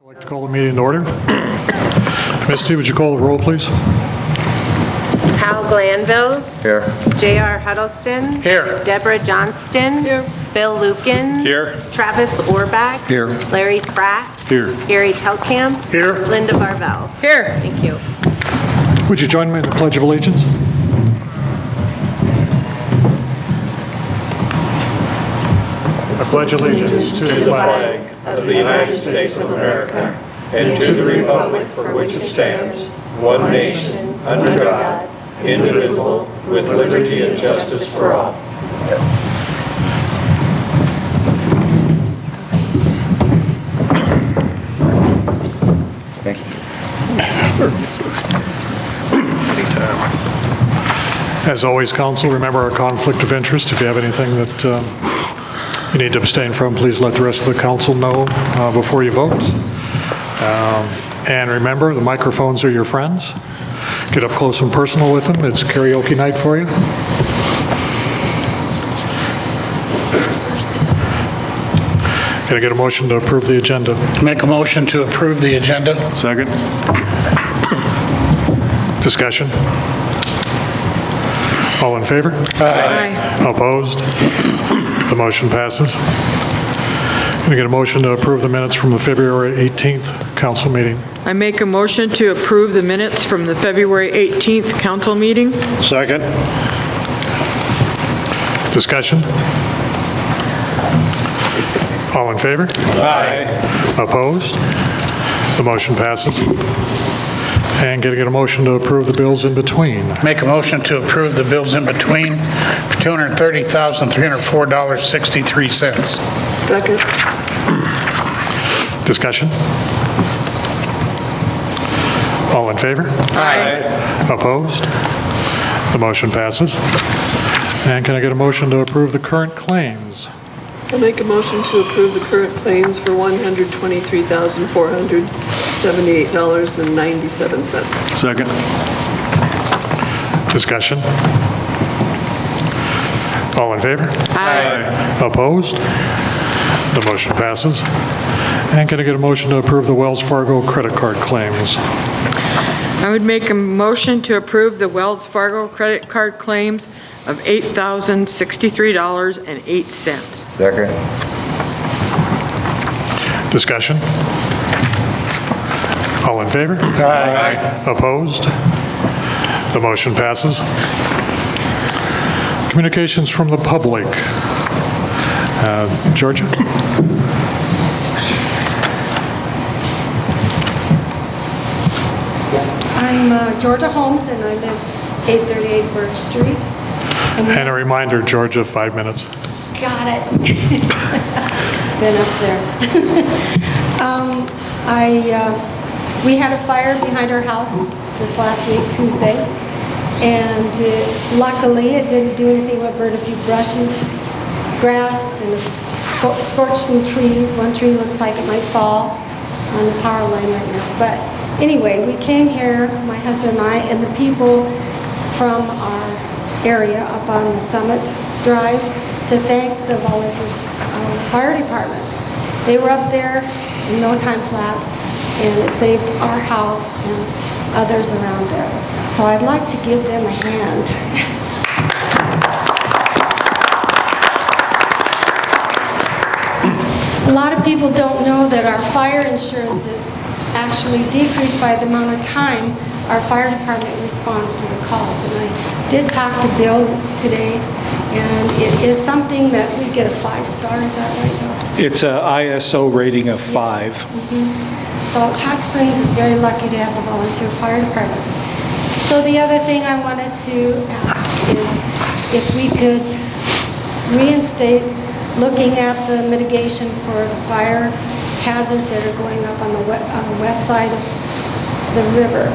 I'd like to call the meeting to order. Misty, would you call the roll, please? Hal Glanville. Here. J.R. Huddleston. Here. Deborah Johnston. Here. Bill Lukin. Here. Travis Orbach. Here. Larry Pratt. Here. Gary Telkamp. Here. Linda Barvell. Here. Thank you. Would you join me in the Pledge of Allegiance? I pledge allegiance to the flag of the United States of America and to the republic for which it stands, one nation, under God, indivisible, with liberty and justice for all. Thank you. As always, council, remember our conflict of interest. If you have anything that you need to abstain from, please let the rest of the council know before you vote. And remember, the microphones are your friends. Get up close and personal with them. It's karaoke night for you. Can I get a motion to approve the agenda? Make a motion to approve the agenda. Second. Discussion? All in favor? Aye. Opposed? The motion passes. Can I get a motion to approve the minutes from the February 18th council meeting? I make a motion to approve the minutes from the February 18th council meeting. Second. Discussion? All in favor? Aye. Opposed? The motion passes. And can I get a motion to approve the bills in between? Make a motion to approve the bills in between for $230,304.63. Second. Discussion? All in favor? Aye. Opposed? The motion passes. And can I get a motion to approve the current claims? I'll make a motion to approve the current claims for $123,478.97. Second. Discussion? All in favor? Aye. Opposed? The motion passes. And can I get a motion to approve the Wells Fargo credit card claims? I would make a motion to approve the Wells Fargo credit card claims of $8,063.08. Second. Discussion? All in favor? Aye. Opposed? The motion passes. Communications from the public. Georgia? I'm Georgia Holmes, and I live 838 Birch Street. And a reminder, Georgia, 5 minutes. Got it. Been up there. We had a fire behind our house this last week, Tuesday, and luckily it didn't do anything but burn a few brushes, grass, and scorched some trees. One tree looks like it might fall on the power line right now. But anyway, we came here, my husband and I, and the people from our area up on the Summit Drive to thank the volunteers fire department. They were up there in no time flat, and it saved our house and others around there. So I'd like to give them a hand. A lot of people don't know that our fire insurance is actually decreased by the amount of time our fire department responds to the calls. And I did talk to Bill today, and it is something that we get a 5-star, is that right, Bill? It's a ISO rating of 5. So Hot Springs is very lucky to have the volunteer fire department. So the other thing I wanted to ask is if we could reinstate looking at the mitigation for the fire hazards that are going up on the west side of the river.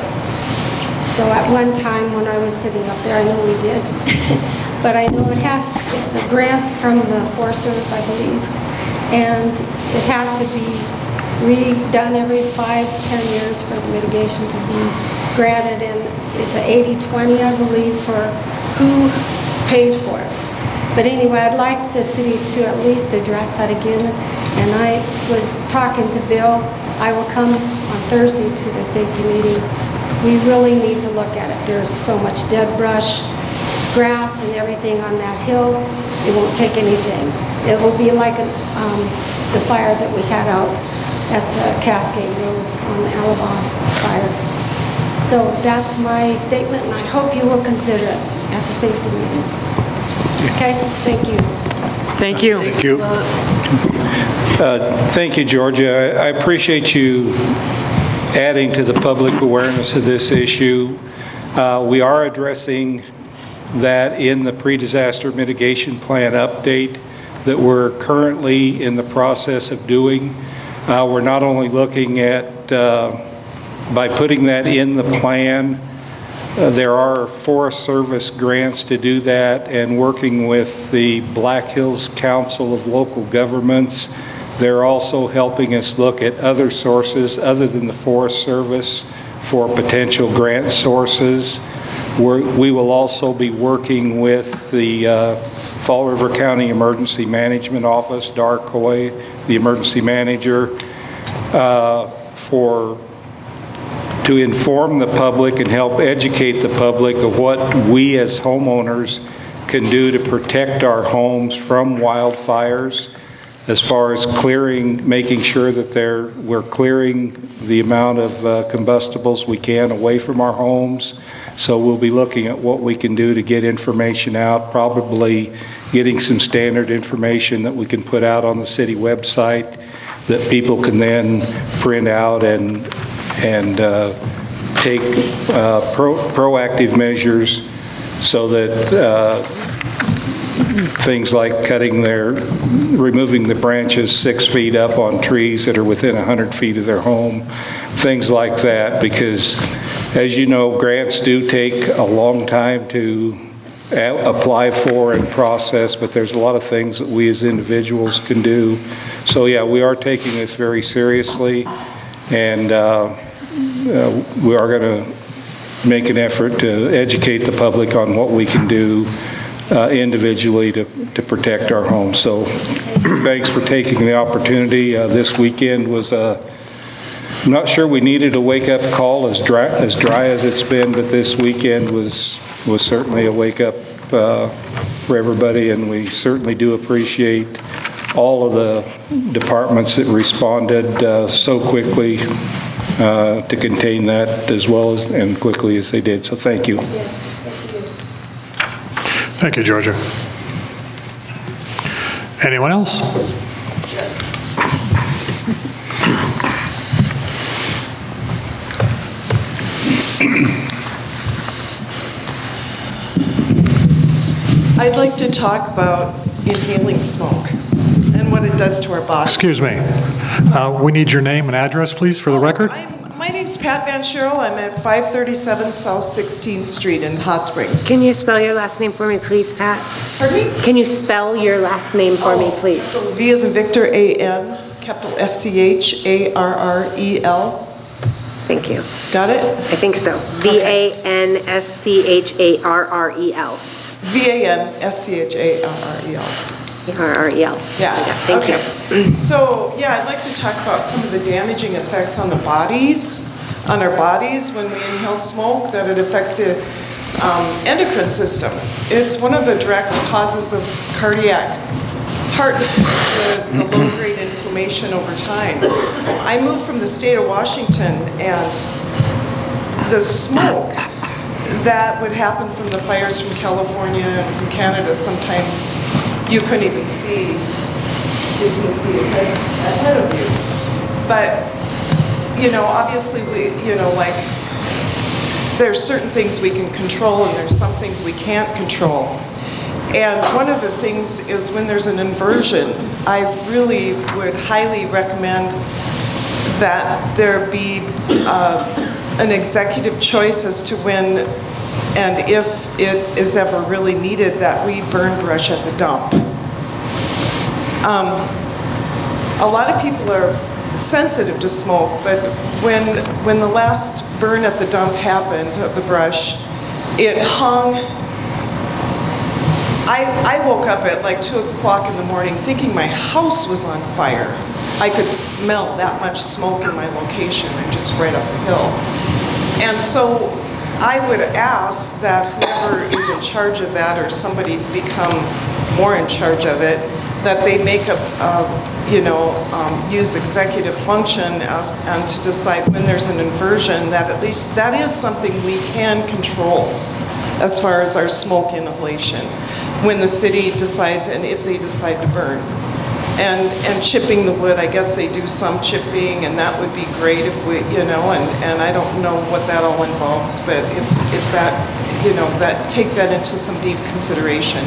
So at one time when I was sitting up there, I know we did, but I know it's a grant from the Forest Service, I believe, and it has to be redone every 5-10 years for the mitigation to be granted, and it's an 80-20, I believe, for who pays for it. But anyway, I'd like the city to at least address that again. And I was talking to Bill. I will come on Thursday to the safety meeting. We really need to look at it. There's so much dead brush, grass and everything on that hill. It won't take anything. It will be like the fire that we had out at the Cascade Road on the Alabama fire. So that's my statement, and I hope you will consider it at the safety meeting. Okay, thank you. Thank you. Thank you. Thank you, Georgia. I appreciate you adding to the public awareness of this issue. We are addressing that in the pre-disaster mitigation plan update that we're currently in the process of doing. We're not only looking at, by putting that in the plan, there are Forest Service grants to do that, and working with the Black Hills Council of Local Governments, they're also helping us look at other sources other than the Forest Service for potential grant sources. We will also be working with the Fall River County Emergency Management Office, Dar Coy, the emergency manager, to inform the public and help educate the public of what we as homeowners can do to protect our homes from wildfires, as far as clearing, making sure that we're clearing the amount of combustibles we can away from our homes. So we'll be looking at what we can do to get information out, probably getting some standard information that we can put out on the city website that people can then print out and take proactive measures so that things like removing the branches 6 feet up on trees that are within 100 feet of their home, things like that, because as you know, grants do take a long time to apply for and process, but there's a lot of things that we as individuals can do. So yeah, we are taking this very seriously, and we are going to make an effort to educate the public on what we can do individually to protect our homes. So thanks for taking the opportunity. This weekend was I'm not sure we needed a wake-up call as dry as it's been, but this weekend was certainly a wake-up for everybody, and we certainly do appreciate all of the departments that responded so quickly to contain that as well as and quickly as they did. So thank you. Thank you, Georgia. Anyone else? I'd like to talk about inhaling smoke and what it does to our bodies. Excuse me. We need your name and address, please, for the record. My name's Pat Van Scherl. I'm at 537 South 16th Street in Hot Springs. Can you spell your last name for me, please, Pat? Pardon me? Can you spell your last name for me, please? So V as in Victor, A-N, capital S-C-H-A-R-R-E-L. Thank you. Got it? I think so. V-A-N-S-C-H-A-R-R-E-L. V-A-N-S-C-H-A-R-R-E-L. R-R-E-L. Yeah. Thank you. So, yeah, I'd like to talk about some of the damaging effects on our bodies when we inhale smoke, that it affects the endocrine system. It's one of the direct causes of cardiac heart, the low-grade inflammation over time. I moved from the state of Washington, and the smoke that would happen from the fires from California and from Canada, sometimes you couldn't even see 15 feet ahead of you. But, obviously there's certain things we can control and there's some things we can't control. And one of the things is when there's an inversion, I really would highly recommend that there be an executive choice as to when and if it is ever really needed that we burn brush at the dump. A lot of people are sensitive to smoke, but when the last burn at the dump happened of the brush, it hung I woke up at like 2 o'clock in the morning thinking my house was on fire. I could smell that much smoke in my location. I'm just right up the hill. And so I would ask that whoever is in charge of that or somebody become more in charge of it, that they make use executive function and to decide when there's an inversion, that at least that is something we can control as far as our smoke inhalation when the city decides and if they decide to burn. And chipping the wood, I guess they do some chipping, and that would be great if we, and I don't know what that all involves, but if that, that take that into some deep consideration.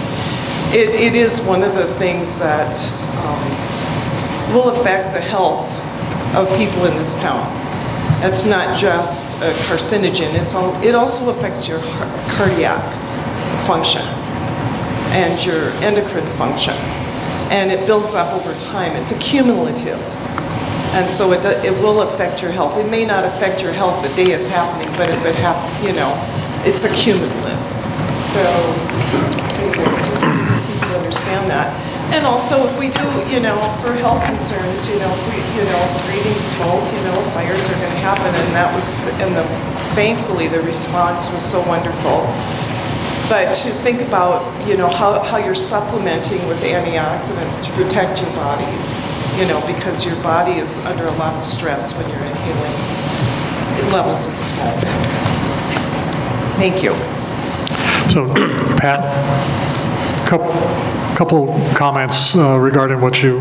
It is one of the things that will affect the health of people in this town. It's not just a carcinogen, it also affects your cardiac function and your endocrine function. And it builds up over time. It's accumulative. And so it will affect your health. It may not affect your health the day it's happening, but if it happens, it's accumulative. So I think that people understand that. And also if we do, for health concerns, if we, breathing smoke, fires are going to happen. And that was, thankfully the response was so wonderful. But to think about, how you're supplementing with antioxidants to protect your bodies, because your body is under a lot of stress when you're inhaling levels of smoke. Thank you. So, Pat, couple comments regarding what you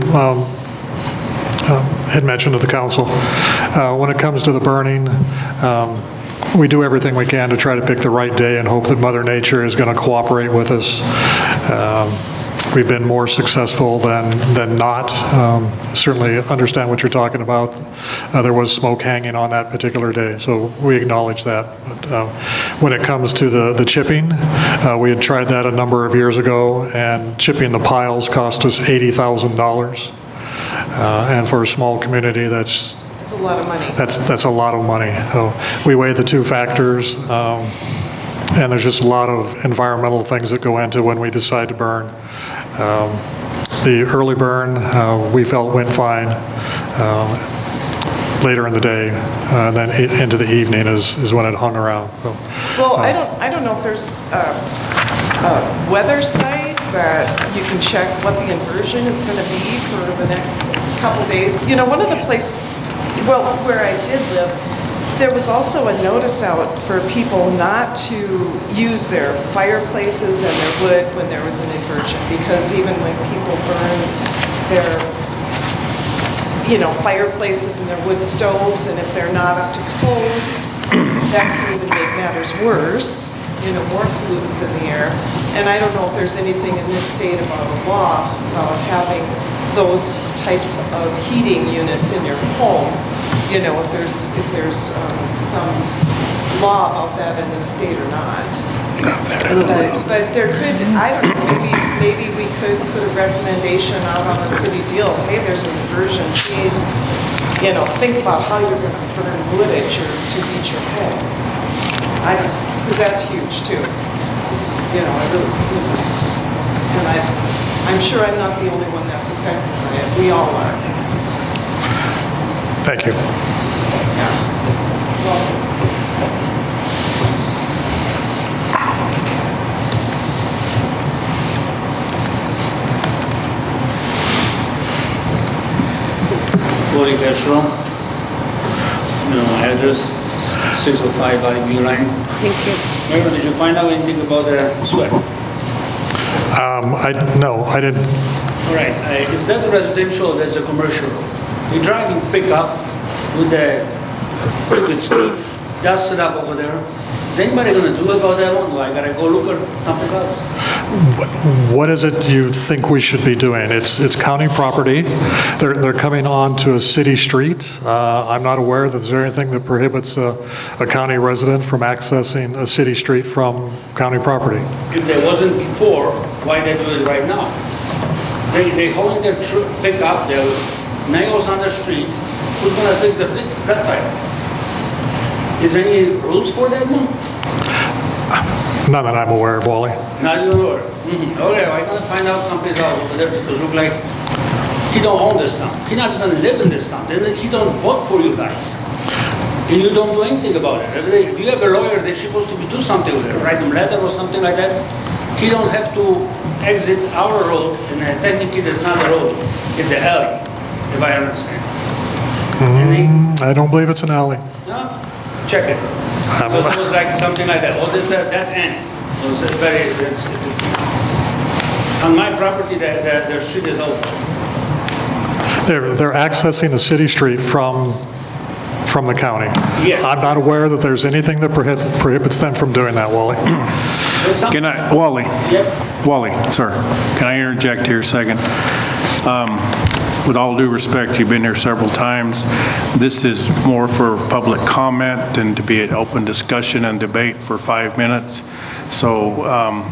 had mentioned to the council. When it comes to the burning, we do everything we can to try to pick the right day and hope that Mother Nature is going to cooperate with us. We've been more successful than not. Certainly understand what you're talking about. There was smoke hanging on that particular day, so we acknowledge that. But when it comes to the chipping, we had tried that a number of years ago, and chipping the piles cost us $80,000. And for a small community, that's a lot of money. That's a lot of money. So we weigh the two factors, and there's just a lot of environmental things that go into when we decide to burn. The early burn, we felt went fine. Later in the day, and then into the evening is when it hung around. So, well, I don't know if there's a weather site that you can check what the inversion is going to be for the next couple days. One of the places, where I did live, there was also a notice out for people not to use their fireplaces and their wood when there was an inversion, because even when people burn their fireplaces and their wood stoves, and if they're not up to code, that can even make matters worse, more pollutants in the air. And I don't know if there's anything in this state about a law about having those types of heating units in your home, if there's some law about that in the state or not. But there could, I don't know, maybe we could put a recommendation out on the city deal. Hey, there's an inversion, please, think about how you're going to burn wood to heat your home. I don't know, because that's huge too. I really, and I'm sure I'm not the only one that's affected by it. We all are. thank you. Yeah. Well, Lori Castro, my address, 605 Valley View Line. Thank you. Mayor, did you find out anything about the sweat? No, I didn't. All right, is that a residential or that's a commercial? You're driving pickup with the pretty good speed, dust it up over there. Is anybody going to do about that one? Or I got to go look at something else? What is it you think we should be doing? It's county property. They're coming on to a city street. I'm not aware that there's anything that prohibits a county resident from accessing a city street from county property. If there wasn't before, why they do it right now? They holding their pickup, their nails on the street. Who's going to fix the flat tire? Is there any rules for that one? None that I'm aware of, Wally. Now you know. Okay, I'm gonna find out someplace else over there because look like he don't own this town. He not even live in this town. Then he don't vote for you guys. And you don't do anything about it. If you have a lawyer that's supposed to do something with it, write him a letter or something like that, he don't have to exit our road, and technically there's not a road. It's an alley, if I understand. And I don't believe it's an alley. no? Check it. Because it was like something like that. Oh, it's at that end. It was on my property, the street is open. They're accessing a city street from the county. Yes. I'm not aware that there's anything that prohibits them from doing that, Wally. There's some- Can I, Wally? Yep. Wally, sir, can I interject here a second? With all due respect, you've been here several times. This is more for public comment and to be an open discussion and debate for 5 minutes. So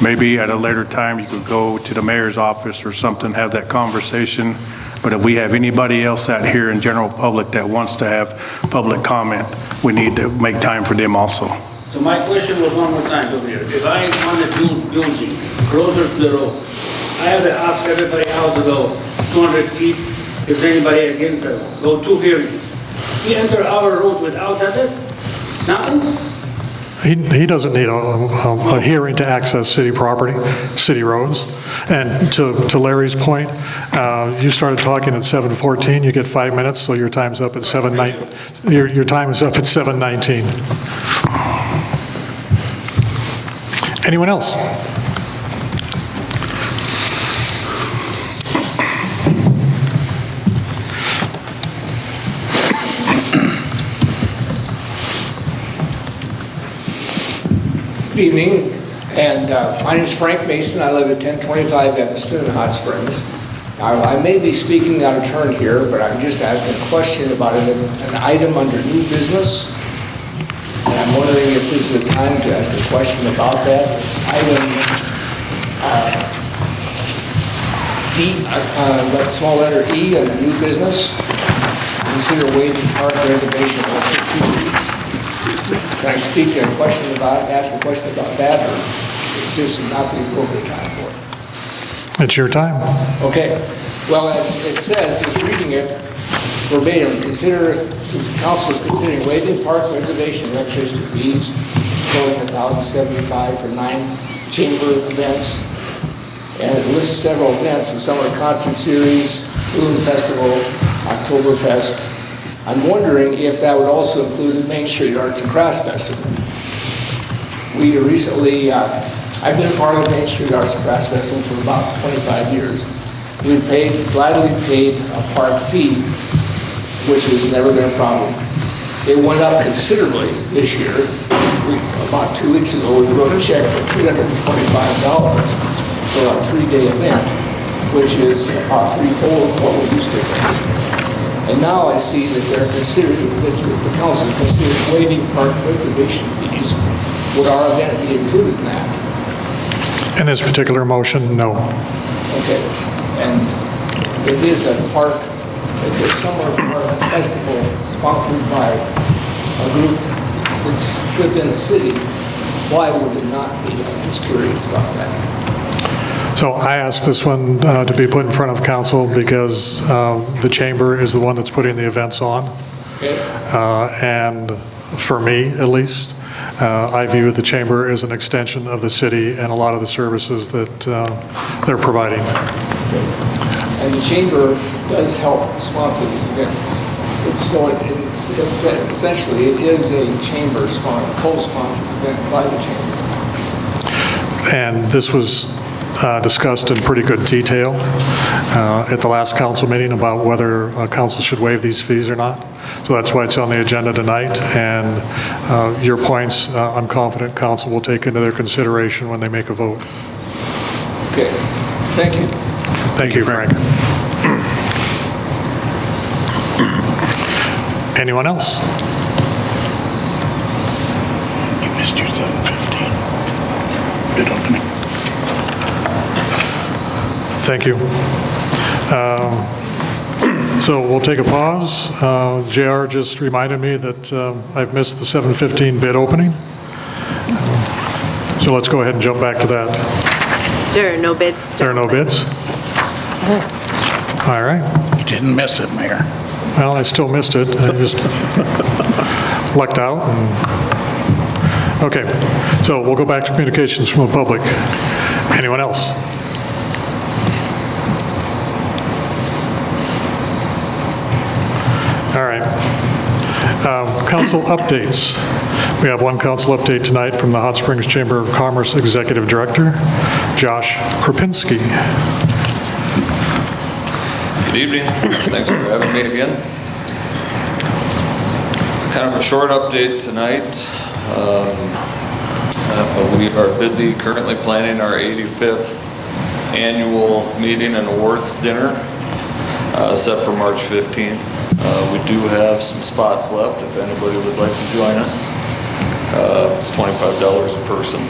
maybe at a later time, you could go to the mayor's office or something, have that conversation. But if we have anybody else out here in general public that wants to have public comment, we need to make time for them also. So my question was one more time over here. If I want to build building closer to the road, I have to ask everybody how to go 200 feet. If there's anybody against that, go 2 hearings. He enter our road without that? Nothing? He doesn't need a hearing to access city property, city roads. And to Larry's point, you started talking at 7:14, you get 5 minutes, so your time's up at 7:19. Your time is up at 7:19. Anyone else? Good evening, and my name is Frank Mason. I live at 1025 Evanston in Hot Springs. Now, I may be speaking out of turn here, but I'm just asking a question about an item under new business. And I'm wondering if this is the time to ask a question about that. It's item D, small letter E under new business. Consider waiving park reservation electricity fees. Can I speak a question about, ask a question about that, or is this not the appropriate time for it? It's your time. Okay. Well, it says, just reading it verbatim, the council is considering waiving park reservation electricity fees, totaling $1,075 for 9 chamber events. And it lists several events: the Summer Concert Series, Balloon Festival, Oktoberfest. I'm wondering if that would also include the Main Street Arts and Crafts Festival. We recently, I've been a part of the Main Street Arts and Crafts Festival for about 25 years. We gladly paid a park fee, which has never been a problem. It went up considerably this year. About 2 weeks ago, we wrote a check for $325 for our 3-day event, which is about threefold what we used to pay. And now I see that they're considering, that the council is considering waiving park reservation fees. Would our event be included in that? In this particular motion, no. Okay. And it is a park, it's a summer park festival sponsored by a group that's within the city. Why would it not be? I'm just curious about that. So I asked this one to be put in front of council because the chamber is the one that's putting the events on. Okay. And for me, at least, I view the chamber as an extension of the city and a lot of the services that they're providing. And the chamber does help sponsor this event. It's essentially, it is a chamber co-sponsored event by the chamber. And this was discussed in pretty good detail at the last council meeting about whether council should waive these fees or not. So that's why it's on the agenda tonight. And your points, I'm confident council will take into their consideration when they make a vote. Okay, thank you. Thank you, Frank. Anyone else? You missed your 7:15 bid opening. Thank you. So we'll take a pause. JR just reminded me that I've missed the 7:15 bid opening. So let's go ahead and jump back to that. There are no bids. There are no bids? All right. You didn't miss it, Mayor. Well, I still missed it. I just lucked out. Okay, so we'll go back to communications from the public. Anyone else? All right. Council updates. We have one council update tonight from the Hot Springs Chamber of Commerce Executive Director, Josh Kropinski. Good evening. Thanks for having me again. Kind of a short update tonight. We are busy currently planning our 85th annual meeting and awards dinner set for March 15th. We do have some spots left if anybody would like to join us. It's $25 a person.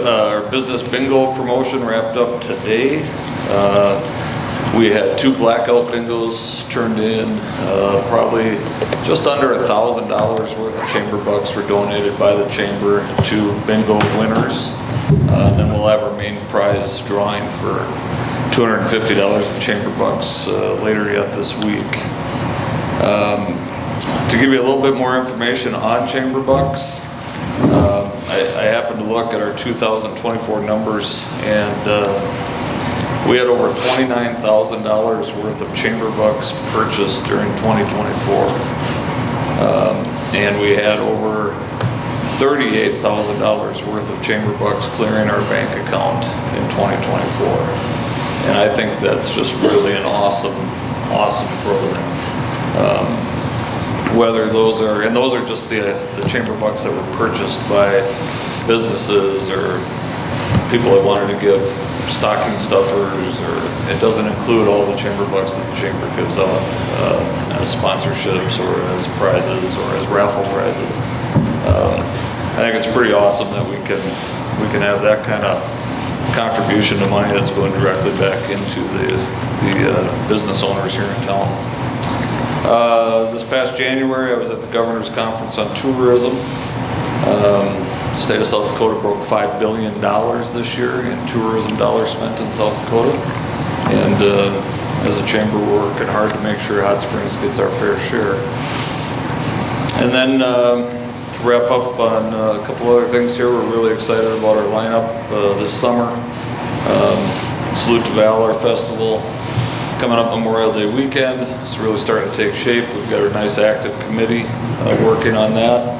Our business bingo promotion wrapped up today. We had 2 blackout bingos turned in. Probably just under $1,000 worth of chamber bucks were donated by the chamber to bingo winners. Then we'll have our main prize drawing for $250 in chamber bucks later yet this week. To give you a little bit more information on chamber bucks, I happened to look at our 2024 numbers, and we had over $29,000 worth of chamber bucks purchased during 2024. And we had over $38,000 worth of chamber bucks clearing our bank account in 2024. And I think that's just really an awesome program. Whether those are, and those are just the chamber bucks that were purchased by businesses or people that wanted to give stocking stuffers, or it doesn't include all the chamber bucks that the chamber gives out as sponsorships or as prizes or as raffle prizes. I think it's pretty awesome that we can have that kind of contribution to money that's going directly back into the business owners here in town. This past January, I was at the Governor's Conference on Tourism. The state of South Dakota broke $5 billion this year in tourism dollars spent in South Dakota. And as a chamber, we're working hard to make sure Hot Springs gets our fair share. And then to wrap up on a couple other things here, we're really excited about our lineup this summer. Salute to Valor Festival coming up Memorial Day weekend. It's really starting to take shape. We've got a nice active committee working on that.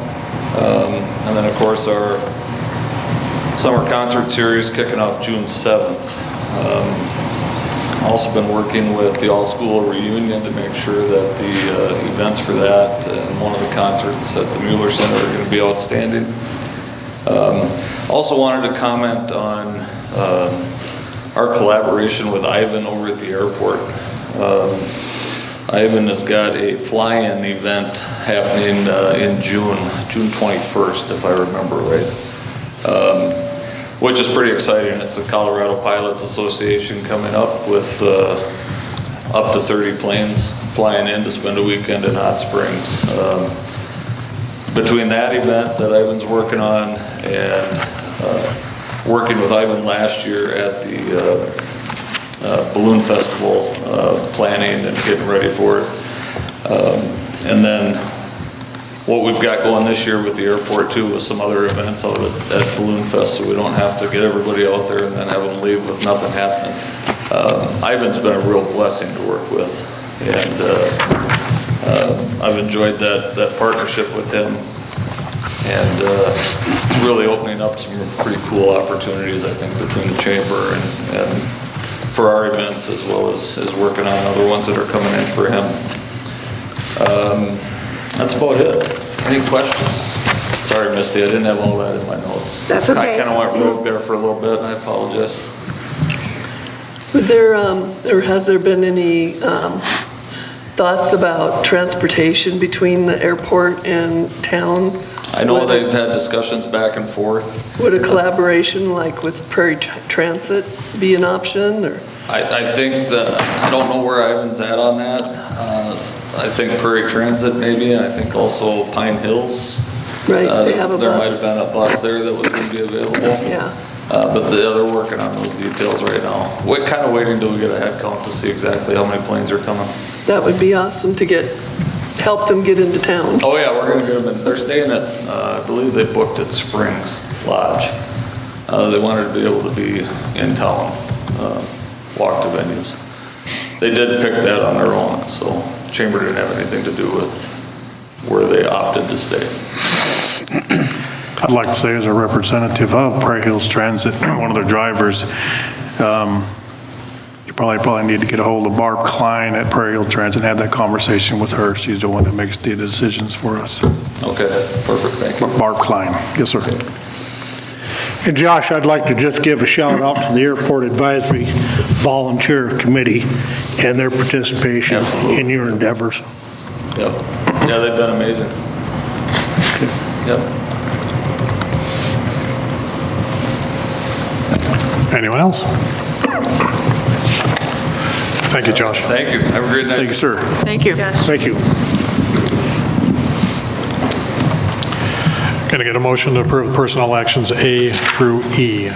And then of course our summer concert series kicking off June 7th. Also been working with the all-school reunion to make sure that the events for that and one of the concerts at the Mueller Center are going to be outstanding. Also wanted to comment on our collaboration with Ivan over at the airport. Ivan has got a fly-in event happening in June 21st, if I remember right, which is pretty exciting. It's the Colorado Pilots Association coming up with up to 30 planes flying in to spend a weekend in Hot Springs. Between that event that Ivan's working on and working with Ivan last year at the Balloon Festival, planning and getting ready for it. And then what we've got going this year with the airport too, with some other events out at Balloon Fest, so we don't have to get everybody out there and then have them leave with nothing happening. Ivan's been a real blessing to work with, and I've enjoyed that partnership with him. And it's really opening up some pretty cool opportunities, I think, between the chamber and for our events, as well as working on other ones that are coming in for him. That's about it. Any questions? Sorry, Misty, I didn't have all that in my notes. That's okay. I kind of went rogue there for a little bit, and I apologize. Would there, or has there been any thoughts about transportation between the airport and town? I know they've had discussions back and forth. Would a collaboration like with Prairie Transit be an option, or? I think that, I don't know where Ivan's at on that. I think Prairie Transit maybe, and I think also Pine Hills. Right, they have a There might bus. have been a bus there that was gonna be available. Yeah. But they're working on those details right now. We're kind of waiting till we get a head count to see exactly how many planes are coming. That would be awesome to help them get into town. Oh yeah, we're gonna get them in. They're staying at, I believe they booked at Springs Lodge. They wanted to be able to be in town, walk to venues. They did pick that on their own, so Chamber didn't have anything to do with where they opted to stay. I'd like to say as a representative of Prairie Hills Transit, one of their drivers, you probably need to get a hold of Barb Klein at Prairie Hill Transit and have that conversation with her. She's the one that makes the decisions for us. Okay, perfect, thank you. Barb Klein, yes, sir. And Josh, I'd like to just give a shout out to the Airport Advisory Volunteer Committee and their participation Absolutely. in your endeavors. Yep, yeah, they've been amazing. Yep. Anyone else? Thank you, Josh. Thank you, have a great night. Thank you, sir. Thank you. Thank you. Going to get a motion to approve personnel actions A through E.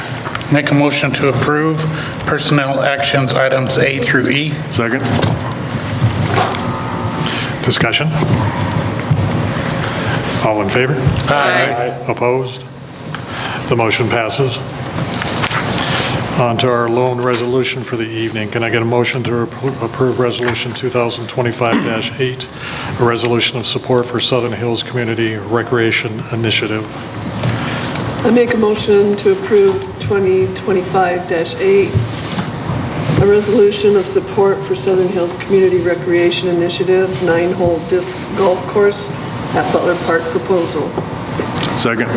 Make a motion to approve personnel actions items A through E. Second? Discussion? All in favor? Aye. Opposed? The motion passes. On to our loan resolution for the evening. Can I get a motion to approve Resolution 2025-8, a resolution of support for Southern Hills Community Recreation Initiative? I make a motion to approve 2025-8, a resolution of support for Southern Hills Community Recreation Initiative 9-hole disc golf course at Butler Park proposal. Second?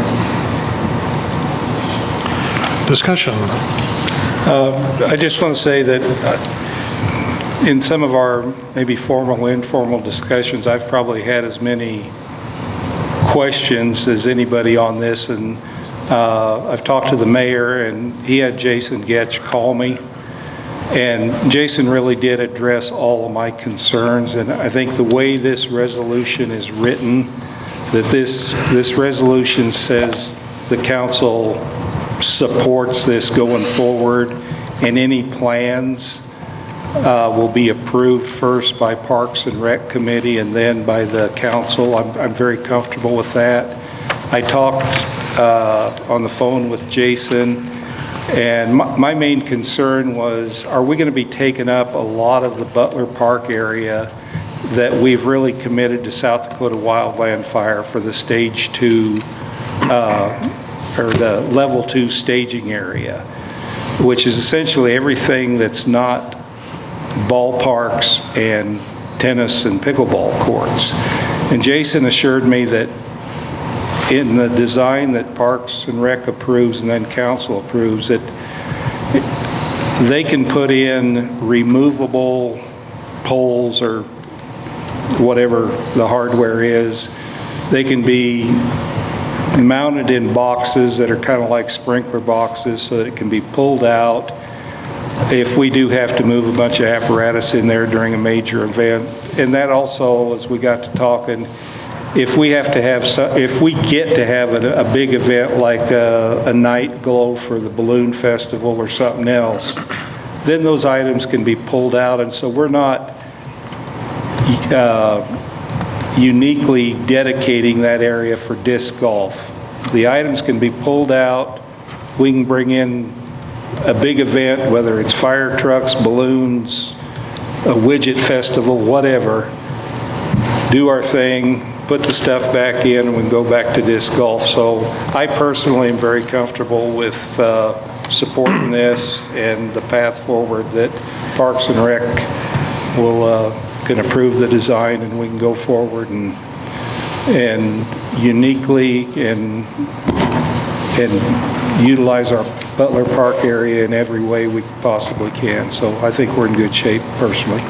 Discussion? I just want to say that in some of our maybe formal, informal discussions, I've probably had as many questions as anybody on this, and I've talked to the mayor, and he had Jason Getch call me, and Jason really did address all of my concerns, and I think the way this resolution is written, that this resolution says the council supports this going forward, and any plans will be approved first by Parks and Rec Committee and then by the council. I'm very comfortable with that. I talked on the phone with Jason, and my main concern was, are we going to be taking up a lot of the Butler Park area that we've really committed to South Dakota Wildland Fire for the Stage 2 or the Level 2 staging area, which is essentially everything that's not ballparks and tennis and pickleball courts. And Jason assured me that in the design that Parks and Rec approves and then council approves, that they can put in removable poles or whatever the hardware is. They can be mounted in boxes that are kind of like sprinkler boxes so that it can be pulled out if we do have to move a bunch of apparatus in there during a major event. And that also, as we got to talking, if we have to have, if we get to have a big event like a night glow for the balloon festival or something else, then those items can be pulled out, and so we're not uniquely dedicating that area for disc golf. The items can be pulled out. We can bring in a big event, whether it's fire trucks, balloons, a widget festival, whatever, do our thing, put the stuff back in, and we can go back to disc golf. So I personally am very comfortable with supporting this and the path forward that Parks and Rec can approve the design, and we can go forward and uniquely and utilize our Butler Park area in every way we possibly can. So I think we're in good shape personally.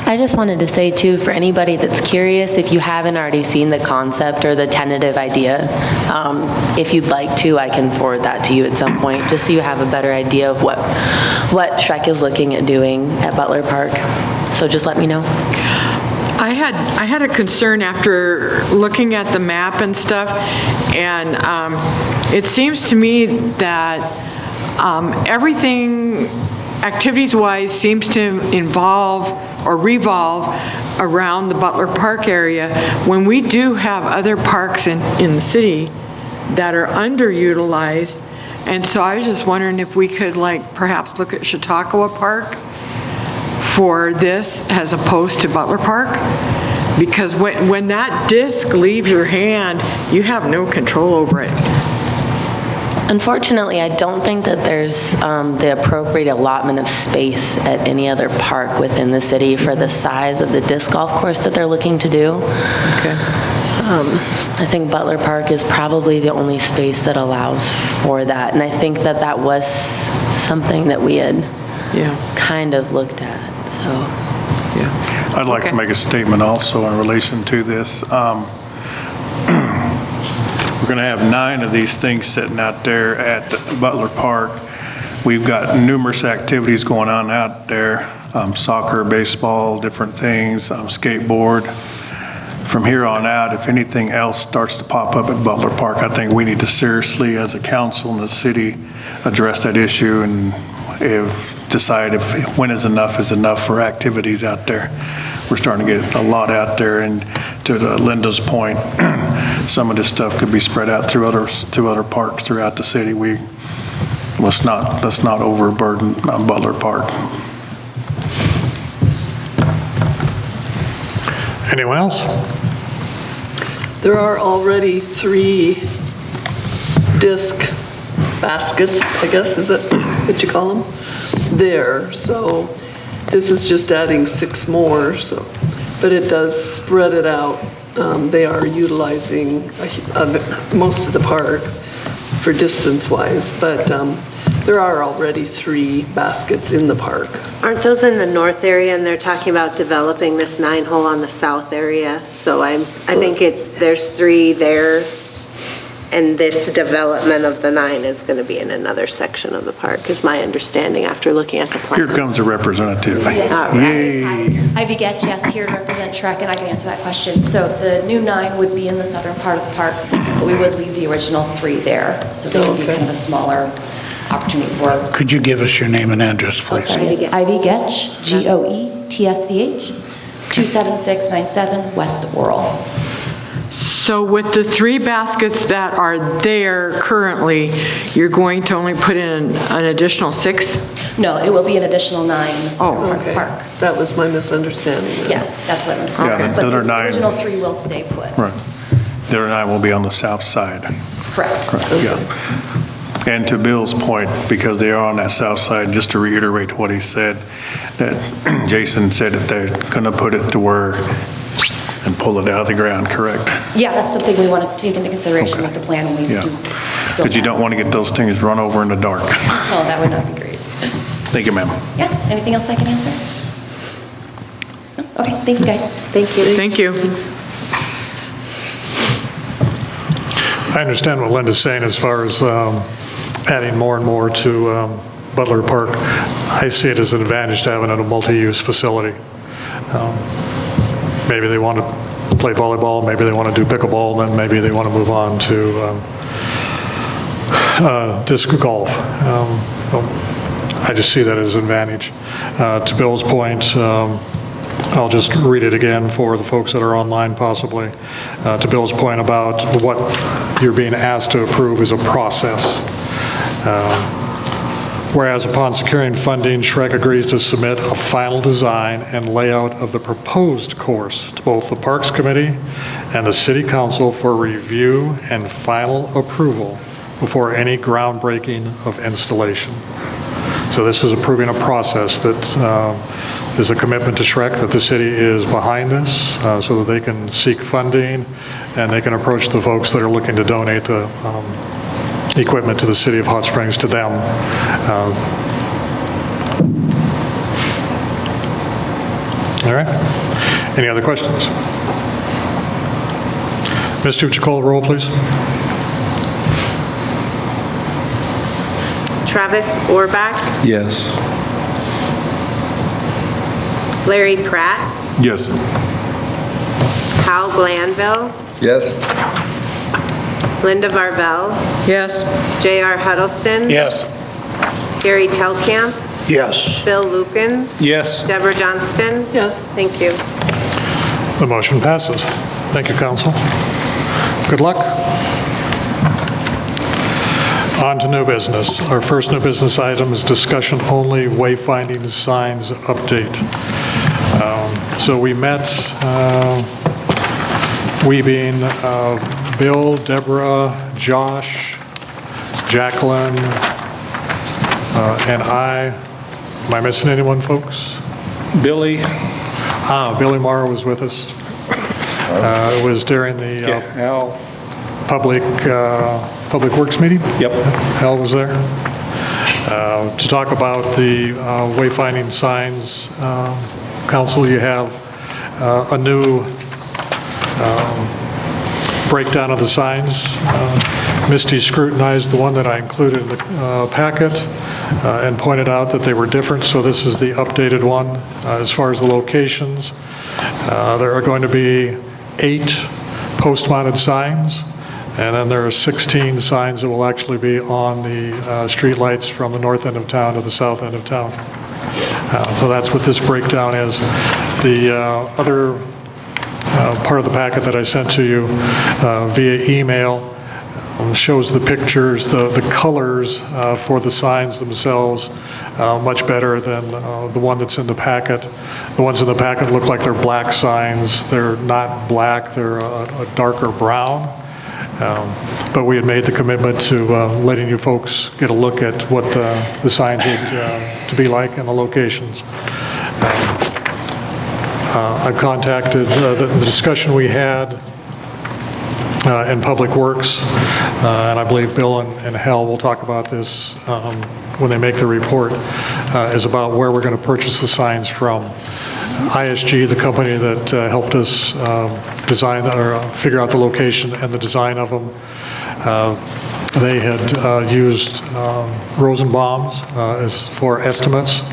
I just wanted to say too, for anybody that's curious, if you haven't already seen the concept or the tentative idea, if you'd like to, I can forward that to you at some point, just so you have a better idea of what Shrek is looking at doing at Butler Park. So just let me know. I had a concern after looking at the map and stuff, and it seems to me that everything, activities-wise, seems to involve or revolve around the Butler Park area, when we do have other parks in the city that are underutilized. And so I was just wondering if we could perhaps look at Chautauqua Park for this as opposed to Butler Park, because when that disc leaves your hand, you have no control over it. Unfortunately, I don't think that there's the appropriate allotment of space at any other park within the city for the size of the disc golf course that they're looking to do. Okay. I think Butler Park is probably the only space that allows for that, and I think that that was something that we had kind of looked at, so. Yeah. I'd like to make a statement also in relation to this. We're going to have 9 of these things sitting out there at Butler Park. We've got numerous activities going on out there, soccer, baseball, different things, skateboard. From here on out, if anything else starts to pop up at Butler Park, I think we need to seriously, as a council in the city, address that issue and decide when is enough for activities out there. We're starting to get a lot out there, and to Linda's point, some of this stuff could be spread out through other parks throughout the city. Let's not overburden Butler Park. Anyone else? There are already 3 disc baskets, I guess, is it what you call them, there. So this is just adding 6 more, so, but it does spread it out. They are utilizing most of the park for distance-wise, but there are already 3 baskets in the park. Aren't those in the north area, and they're talking about developing this 9-hole on the south area? So I think there's 3 there, and this development of the 9 is going to be in another section of the park, is my understanding after looking at the plans. Here comes a representative. Yes. Yay. Ivy Getch, yes, here to represent Shrek, and I can answer that question. So the new 9 would be in the southern part of the park, but we would leave the original 3 there. So there would be kind of a smaller opportunity for. Could you give us your name and address, please? Sorry, it's Ivy Getch, Goetsch, 27697 West Oral. So with the 3 baskets that are there currently, you're going to only put in an additional 6? No, it will be an additional 9 in the southern part of the park. That was my misunderstanding. Yeah, that's what I'm Yeah, But the other the 9 original 3 will stay put. Right. The other 9 will be on the south side. Correct. Yeah. And to Bill's point, because they are on that south side, just to reiterate what he said, that Jason said that they're going to put it to where and pull it out of the ground, correct? Yeah, that's something we want to take into consideration with the plan when we do. Because you don't want to get those things run over in the dark. Oh, that would not be great. Thank you, ma'am. Yeah, anything else I can answer? No? Okay, thank you, guys. Thank you. Thank you. I understand what Linda's saying as far as adding more and more to Butler Park. I see it as an advantage to having a multi-use facility. Maybe they want to play volleyball, maybe they want to do pickleball, then maybe they want to move on to disc golf. I just see that as an advantage. To Bill's point, I'll just read it again for the folks that are online possibly. To Bill's point about what you're being asked to approve is a process. Whereas upon securing funding, Shrek agrees to submit a final design and layout of the proposed course to both the Parks Committee and the City Council for review and final approval before any groundbreaking of installation. So this is approving a process that is a commitment to Shrek, that the city is behind this so that they can seek funding and they can approach the folks that are looking to donate the equipment to the city of Hot Springs to them. All right. Any other questions? Ms. Tucci, call the roll, please. Travis Orbach, Yes. Larry Pratt, Yes. Hal Glanville, Yes. Linda Varvel, Yes. J.R. Huddleston. Yes. Gary Telkamp, Yes. Bill Lukens. Yes. Deborah Johnston. Yes. Thank you. The motion passes. Thank you, council. Good luck. On to new business. Our first new business item is discussion only wayfinding signs update. So we met, we being Bill, Deborah, Josh, Jacqueline, and I. Am I missing anyone, folks? Billy? Billy Morrow was with us. It was during the Al? Public Works meeting? Yep. Al was there. To talk about the wayfinding signs, council, you have a new breakdown of the signs. Misty scrutinized the one that I included in the packet and pointed out that they were different, so this is the updated one. As far as the locations, there are going to be 8 post-mounted signs, and then there are 16 signs that will actually be on the street lights from the north end of town to the south end of town. So that's what this breakdown is. The other part of the packet that I sent to you via email shows the pictures, the colors for the signs themselves much better than the one that's in the packet. The ones in the packet look like they're black signs. They're not black, they're a darker brown. But we had made the commitment to letting you folks get a look at what the signs would to be like and the locations. I've contacted the discussion we had in Public Works, and I believe Bill and Hal will talk about this when they make the report, is about where we're going to purchase the signs from. ISG, the company that helped us design or figure out the location and the design of them, they had used Rosenbaum's as for estimates,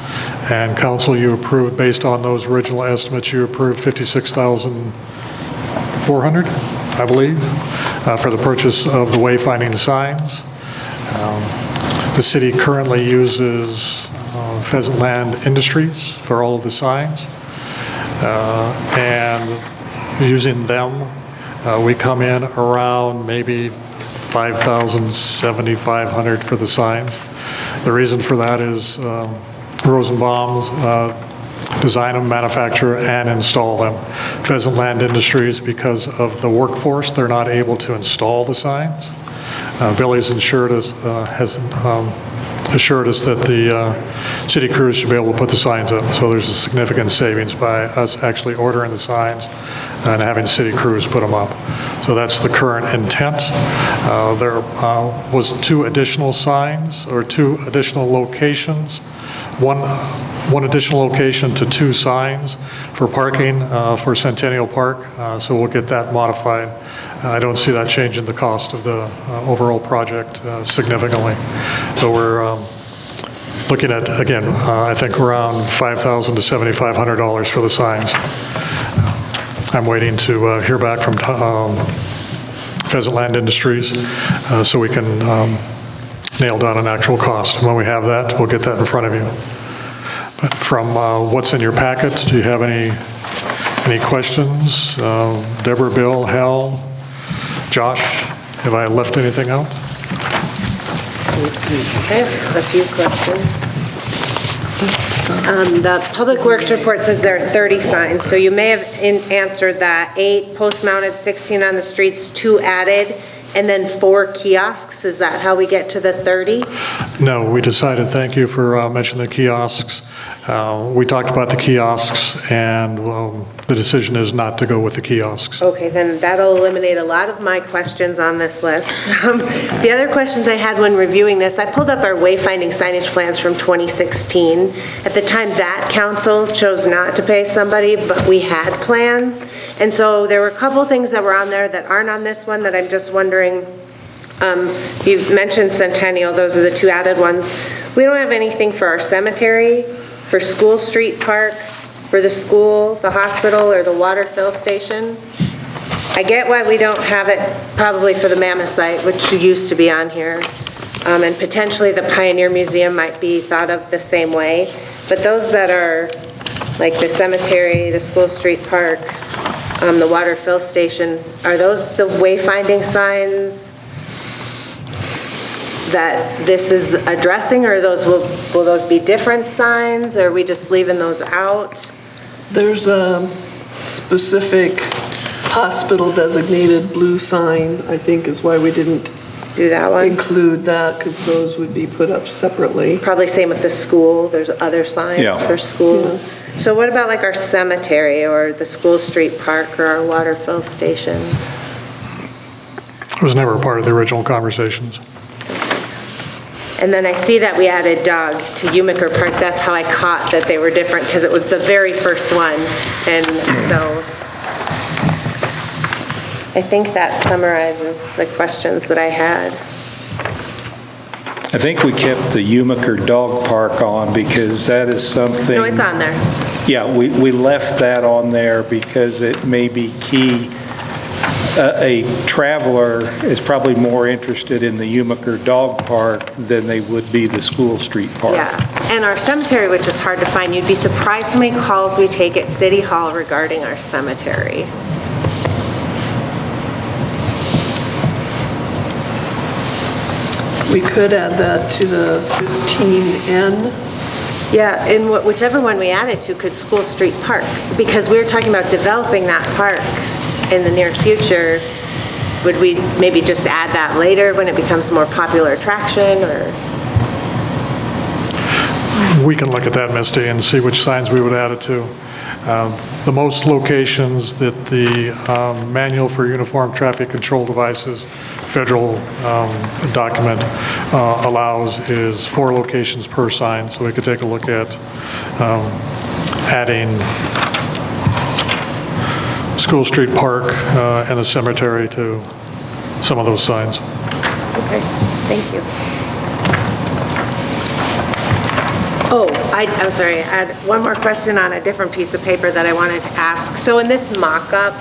and council, you approved, based on those original estimates, you approved $56,400, I believe, for the purchase of the wayfinding signs. The city currently uses Pheasant Land Industries for all of the signs, and using them, we come in around maybe $5,000, $7,500 for the signs. The reason for that is Rosenbaum's design them, manufacture, and install them. Pheasant Land Industries, because of the workforce, they're not able to install the signs. Billy's assured us, has assured us that the city crews should be able to put the signs up. So there's a significant savings by us actually ordering the signs and having city crews put them up. So that's the current intent. There was 2 additional signs, or 2 additional locations. One additional location to 2 signs for parking for Centennial Park, so we'll get that modified. I don't see that changing the cost of the overall project significantly. So we're looking at, again, I think around $5,000 to $7,500 for the signs. I'm waiting to hear back from Pheasant Land Industries so we can nail down an actual cost. And when we have that, we'll get that in front of you. But from what's in your packet, do you have any questions? Deborah, Bill, Hal, Josh, have I left anything out? I have a few questions. The Public Works report says there are 30 signs, so you may have answered that. 8 post-mounted, 16 on the streets, 2 added, and then 4 kiosks. Is that how we get to the 30? No, we decided, thank you for mentioning the kiosks. We talked about the kiosks, and the decision is not to go with the kiosks. Okay, then that'll eliminate a lot of my questions on this list. The other questions I had when reviewing this, I pulled up our wayfinding signage plans from 2016. At the time, that council chose not to pay somebody, but we had plans. And so there were a couple things that were on there that aren't on this one that I'm just wondering. You've mentioned Centennial, those are the 2 added ones. We don't have anything for our cemetery, for School Street Park, for the school, the hospital, or the water fill station. I get why we don't have it probably for the Mammoth site, which used to be on here. And potentially the Pioneer Museum might be thought of the same way. But those that are like the cemetery, the School Street Park, the water fill station, are those the wayfinding signs that this is addressing, or will those be different signs, or are we just leaving those out? There's a specific hospital designated blue sign, I think is why we didn't do that one, include that, because those would be put up separately. Probably same with the school, there's other signs for schools. Yeah. So what about like our cemetery or the School Street Park or our water fill station? It was never a part of the original conversations. And then I see that we added dog to Umiker Park. That's how I caught that they were different, because it was the very first one. And so I think that summarizes the questions that I had. I think we kept the Umiker Dog Park on because that is something... No, it's on there. Yeah, we left that on there because it may be key. A traveler is probably more interested in the Umiker Dog Park than they would be the School Street Park. Yeah, and our cemetery, which is hard to find, you'd be surprised how many calls we take at City Hall regarding our cemetery. We could add that to the 15N. Yeah, and whichever one we add it to could School Street Park, because we were talking about developing that park in the near future. Would we maybe just add that later when it becomes a more popular attraction, or? We can look at that, Misty, and see which signs we would add it to. The most locations that the Manual for Uniform Traffic Control Devices federal document allows is 4 locations per sign, so we could take a look at adding School Street Park and the cemetery to some of those signs. Okay, thank you. Oh, I'm sorry, I had one more question on a different piece of paper that I wanted to ask. So in this mock-up,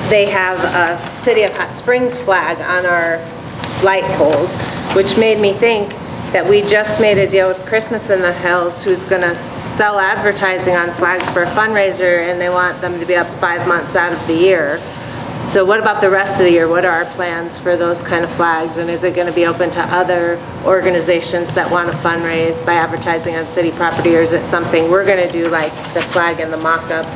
they have a City of Hot Springs flag on our light poles, which made me think that we just made a deal with Christmas in the Hills, who's going to sell advertising on flags for a fundraiser, and they want them to be up 5 months out of the year. So what about the rest of the year? What are our plans for those kind of flags? And is it going to be open to other organizations that want to fundraise by advertising on city property, or is it something we're going to do like the flag in the mock-up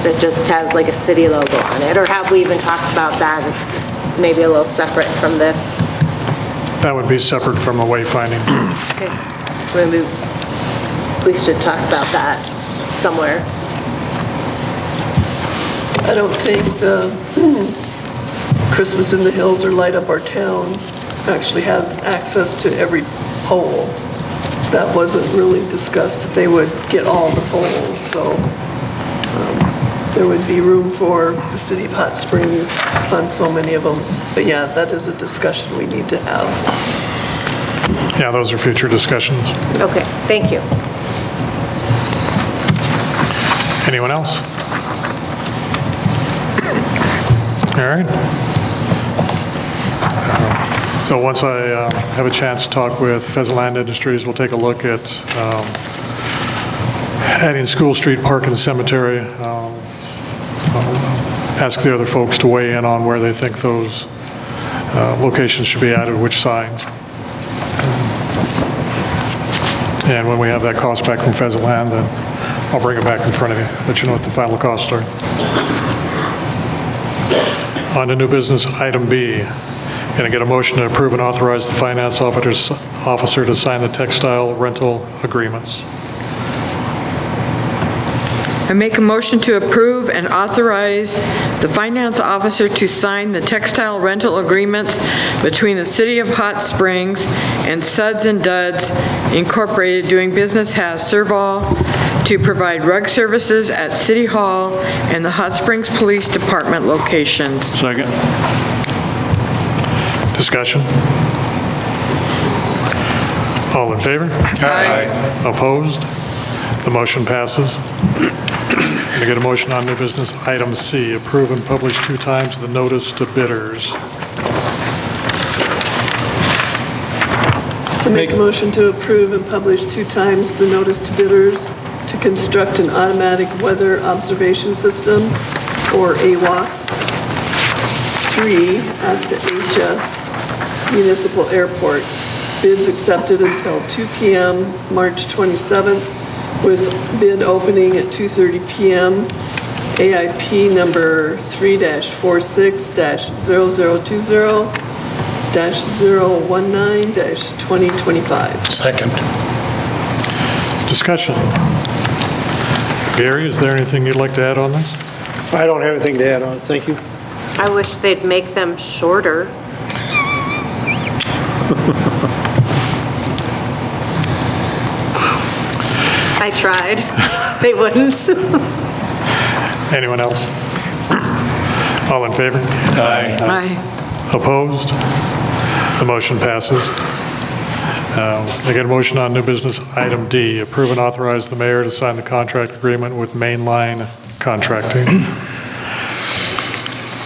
that just has like a city logo on it? Or have we even talked about that? It's maybe a little separate from this. That would be separate from the wayfinding. Okay. Maybe we should talk about that somewhere. I don't think the Christmas in the Hills or Light Up Our Town actually has access to every pole. That wasn't really discussed, that they would get all the poles, so there would be room for the City of Hot Springs on so many of them. But yeah, that is a discussion we need to have. Yeah, those are future discussions. Okay, thank you. Anyone else? All right. So once I have a chance to talk with Pheasant Land Industries, we'll take a look at adding School Street Park and Cemetery. I'll ask the other folks to weigh in on where they think those locations should be added, which signs. And when we have that cost back from Pheasant Land, then I'll bring it back in front of you, let you know what the final costs are. On to new business, item B. Can I get a motion to approve and authorize the finance officer to sign the textile rental agreements? I make a motion to approve and authorize the finance officer to sign the textile rental agreements between the City of Hot Springs and Suds and Duds Incorporated, doing business as Serval, to provide rug services at City Hall and the Hot Springs Police Department locations. Second. Discussion? All in favor? Aye. Opposed? The motion passes. Can I get a motion on new business item C, approve and publish 2 times the notice to bidders? I make a motion to approve and publish 2 times the notice to bidders to construct an automatic weather observation system, or AWOS, 3 at the HS Municipal Airport. Bids accepted until 2 p.m. March 27th, with bid opening at 2:30 p.m. AIP number 3-46-0020-019-2025. Second. Discussion. Gary, is there anything you'd like to add on this? I don't have anything to add on it, thank you. I wish they'd make them shorter. I tried. They wouldn't. Anyone else? All in favor? Aye. Opposed? The motion passes. I get a motion on new business item D, approve and authorize the mayor to sign the contract agreement with Mainline Contracting.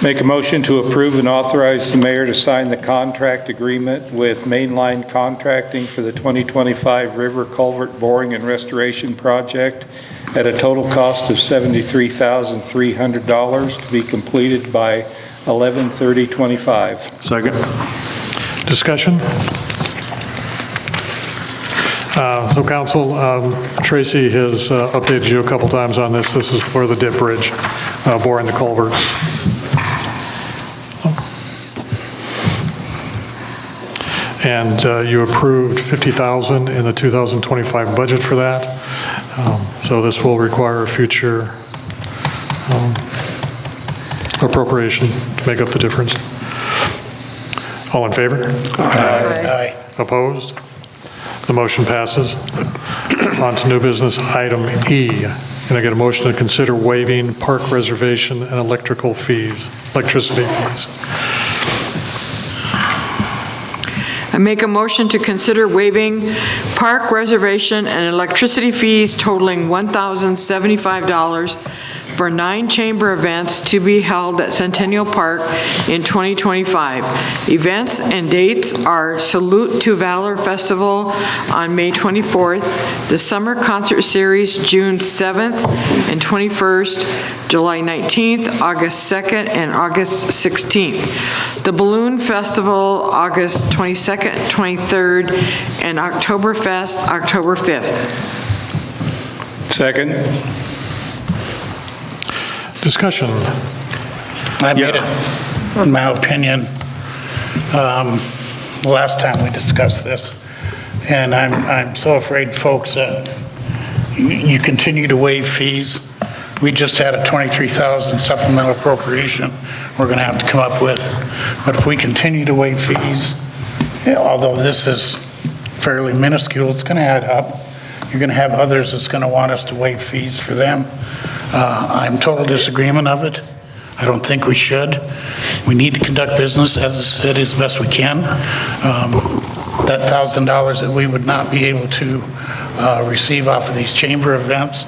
Make a motion to approve and authorize the mayor to sign the contract agreement with Mainline Contracting for the 2025 River Culvert Boring and Restoration Project at a total cost of $73,300 to be completed by 11/30/25. Second. Discussion? So council, Tracy has updated you a couple times on this. This is for the dip bridge, boring the culverts. And you approved $50,000 in the 2025 budget for that. So this will require a future appropriation to make up the difference. All in favor? Aye. Opposed? The motion passes. On to new business item E. Can I get a motion to consider waiving park reservation and electricity fees? I make a motion to consider waiving park reservation and electricity fees totaling $1,075 for 9 chamber events to be held at Centennial Park in 2025. Events and dates are Salute to Valor Festival on May 24th, the Summer Concert Series June 7th and 21st, July 19th, August 2nd, and August 16th. The Balloon Festival, August 22nd, 23rd, and Oktoberfest, October 5th. Second. Discussion. I made it, in my opinion, last time we discussed this. And I'm so afraid, folks, that you continue to waive fees. We just had a $23,000 supplemental appropriation we're going to have to come up with. But if we continue to waive fees, although this is fairly minuscule, it's going to add up. You're going to have others that's going to want us to waive fees for them. I'm total disagreement of it. I don't think we should. We need to conduct business, as I said, as best we can. That $1,000 that we would not be able to receive off of these chamber events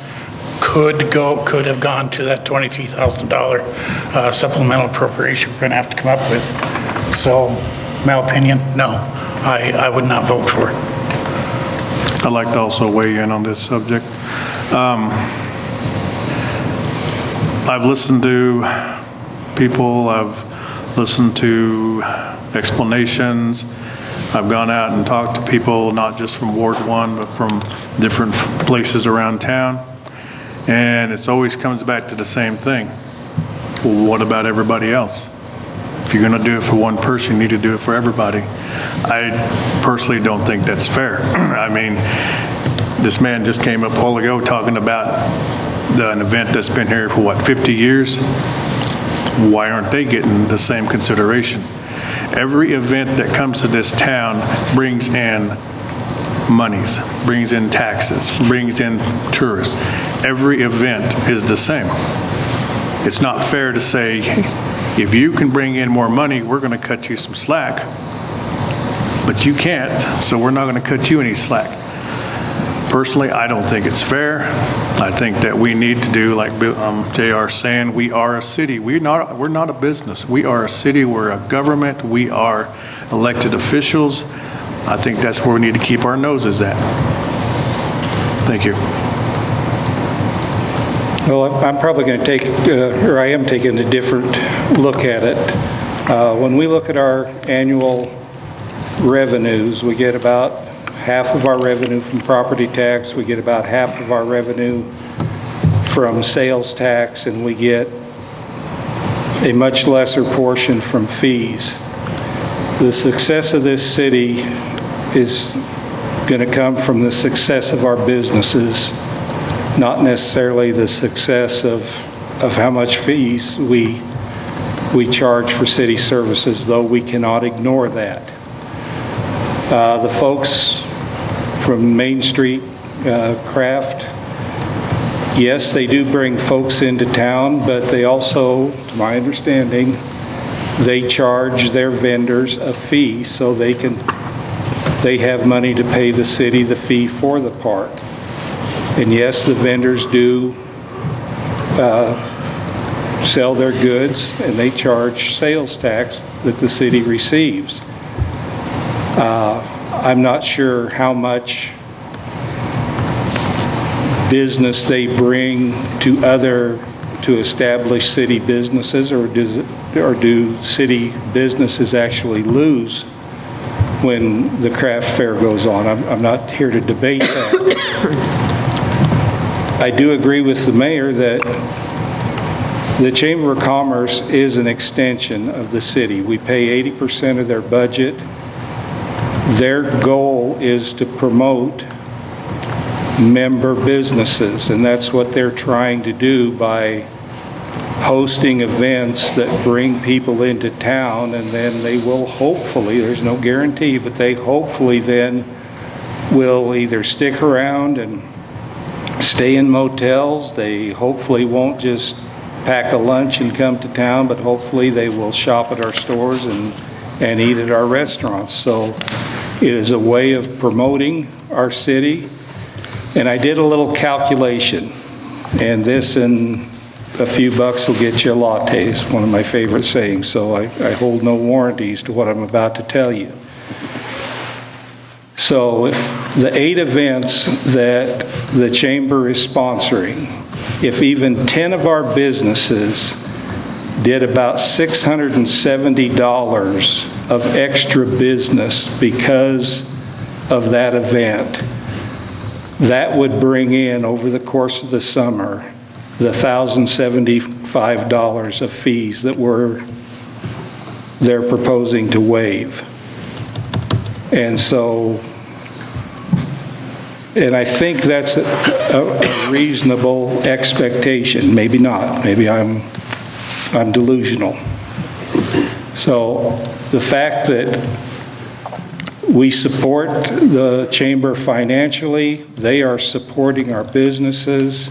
could have gone to that $23,000 supplemental appropriation we're going to have to come up with. So, my opinion, no, I would not vote for it. I'd like to also weigh in on this subject. I've listened to people, I've listened to explanations. I've gone out and talked to people, not just from Ward 1, but from different places around town. And it always comes back to the same thing. Well, what about everybody else? If you're going to do it for one person, you need to do it for everybody. I personally don't think that's fair. I mean, this man just came up a while ago talking about an event that's been here for, 50 years? Why aren't they getting the same consideration? Every event that comes to this town brings in monies, brings in taxes, brings in tourists. Every event is the same. It's not fair to say, if you can bring in more money, we're going to cut you some slack. But you can't, so we're not going to cut you any slack. personally, I don't think it's fair. I think that we need to do, like JR saying, we are a city. We're not a business. We are a city. We're a government. We are elected officials. I think that's where we need to keep our noses at. Thank you. Well, I'm probably going to take, or I am taking a different look at it. When we look at our annual revenues, we get about half of our revenue from property tax, we get about half of our revenue from sales tax, and we get a much lesser portion from fees. The success of this city is going to come from the success of our businesses, not necessarily the success of how much fees we charge for city services, though we cannot ignore that. The folks from Main Street Craft, yes, they do bring folks into town, but they also, to my understanding, they charge their vendors a fee so they have money to pay the city the fee for the park. And yes, the vendors do sell their goods, and they charge sales tax that the city receives. I'm not sure how much business they bring to establish city businesses, or do city businesses actually lose when the craft fair goes on. I'm not here to debate that. I do agree with the mayor that the Chamber of Commerce is an extension of the city. We pay 80% of their budget. Their goal is to promote member businesses, and that's what they're trying to do by hosting events that bring people into town, and then they will hopefully, there's no guarantee, but they hopefully then will either stick around and stay in motels. They hopefully won't just pack a lunch and come to town, but hopefully they will shop at our stores and eat at our restaurants. So it is a way of promoting our city. And I did a little calculation, and this and a few bucks will get you a latte, is one of my favorite sayings, so I hold no warranties to what I'm about to tell you. So if the 8 events that the Chamber is sponsoring, if even 10 of our businesses did about $670 of extra business because of that event, that would bring in, over the course of the summer, the $1,075 of fees that they're proposing to waive. And so, and I think that's a reasonable expectation. Maybe not. Maybe I'm delusional. So the fact that we support the Chamber financially, they are supporting our businesses.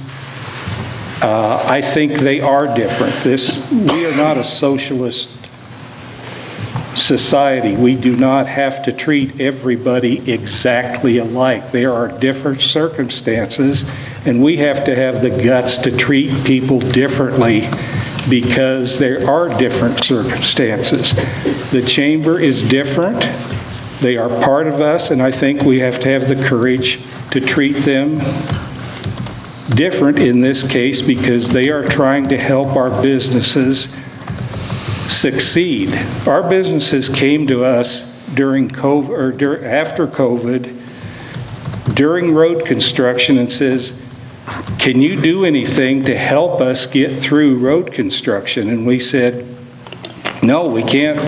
I think they are different. We are not a socialist society. We do not have to treat everybody exactly alike. There are different circumstances, and we have to have the guts to treat people differently because there are different circumstances. The Chamber is different. They are part of us, and I think we have to have the courage to treat them different in this case because they are trying to help our businesses succeed. Our businesses came to us during COVID, or after COVID, during road construction, and says, "Can you do anything to help us get through road construction?" And we said, "No, we can't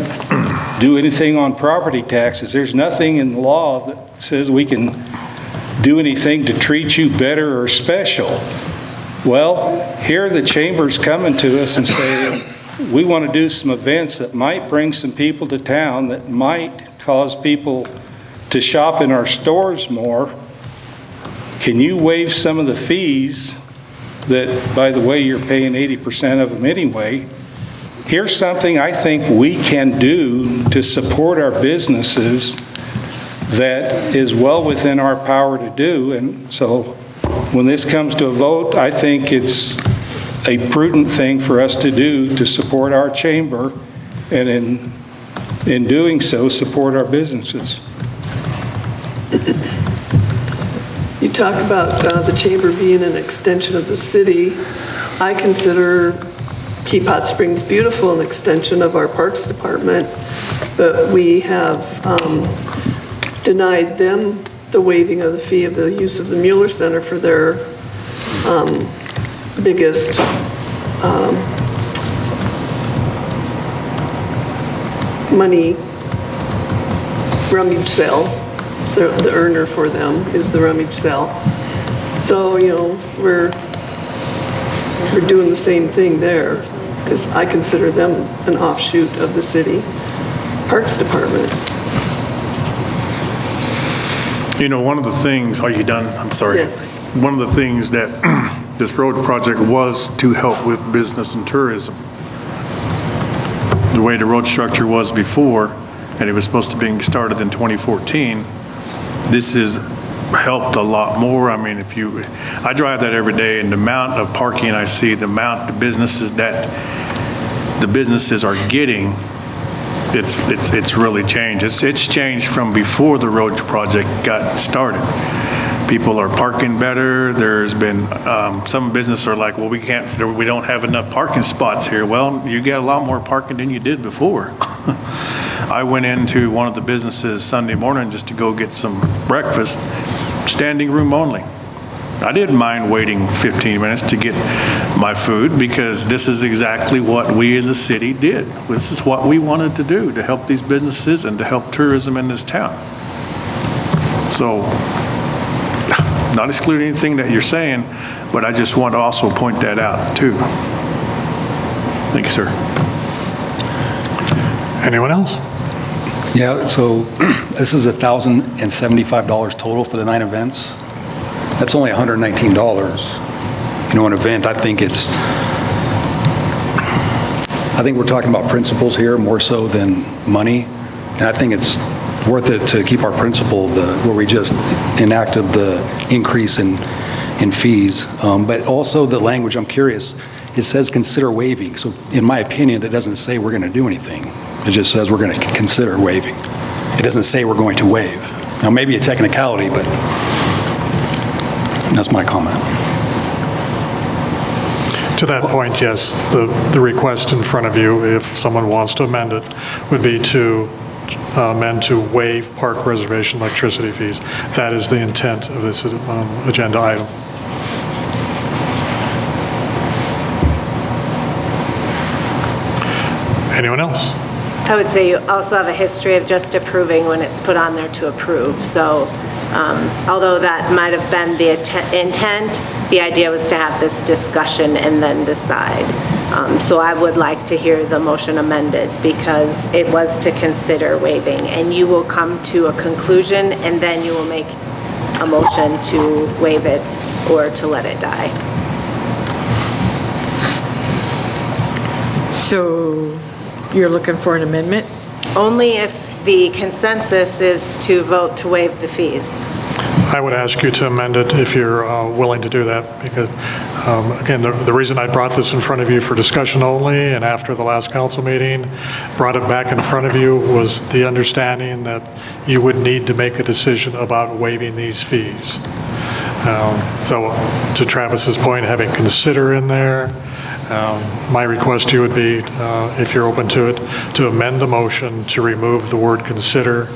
do anything on property taxes. There's nothing in the law that says we can do anything to treat you better or special." Well, here the Chamber's coming to us and saying, we want to do some events that might bring some people to town, that might cause people to shop in our stores more. Can you waive some of the fees that, by the way, you're paying 80% of them anyway? Here's something I think we can do to support our businesses that is well within our power to do. And so when this comes to a vote, I think it's a prudent thing for us to do to support our chamber, and in doing so, support our businesses. You talk about the chamber being an extension of the city. I consider Keep Hot Springs Beautiful an extension of our Parks Department, but we have denied them the waiving of the fee of the use of the Mueller Center for their biggest money rummage sale. The earner for them is the rummage sale. So, you know, we're doing the same thing there, because I consider them an offshoot of the city Parks Department. You know, one of the things, are you done? I'm sorry. Yes. One of the things that this road project was to help with business and tourism. The way the road structure was before, and it was supposed to be started in 2014, this has helped a lot more. I mean, I drive that every day, and the amount of parking I see, the amount of businesses that the businesses are getting, it's really changed. It's changed from before the road project got started. People are parking better. There's been, some businesses are like, well, we don't have enough parking spots here. Well, you get a lot more parking than you did before. I went into one of the businesses Sunday morning just to go get some breakfast, standing room only. I didn't mind waiting 15 minutes to get my food, because this is exactly what we as a city did. This is what we wanted to do, to help these businesses and to help tourism in this town. So, not excluding anything that you're saying, but I just want to also point that out too. Thank you, sir. Anyone else? Yeah, so this is $1,075 total for the 9 events. That's only $119. You know, an event, I think we're talking about principles here more so than money. And I think it's worth it to keep our principle, where we just enacted the increase in fees. But also the language, I'm curious, it says consider waiving. So in my opinion, that doesn't say we're going to do anything. It just says we're going to consider waiving. It doesn't say we're going to waive. Now, maybe a technicality, but that's my comment. To that point, yes, the request in front of you, if someone wants to amend it, would be to amend to waive park reservation electricity fees. That is the intent of this agenda item. Anyone else? I would say you also have a history of just approving when it's put on there to approve. So although that might have been the intent, the idea was to have this discussion and then decide. So I would like to hear the motion amended, because it was to consider waiving, and you will come to a conclusion and then you will make a motion to waive it or to let it die. So you're looking for an amendment? Only if the consensus is to vote to waive the fees. I would ask you to amend it if you're willing to do that, because, again, the reason I brought this in front of you for discussion only, and after the last council meeting, brought it back in front of you, was the understanding that you would need to make a decision about waiving these fees. So to Travis's point, having consider in there, my request to you would be, if you're open to it, to amend the motion to remove the word consider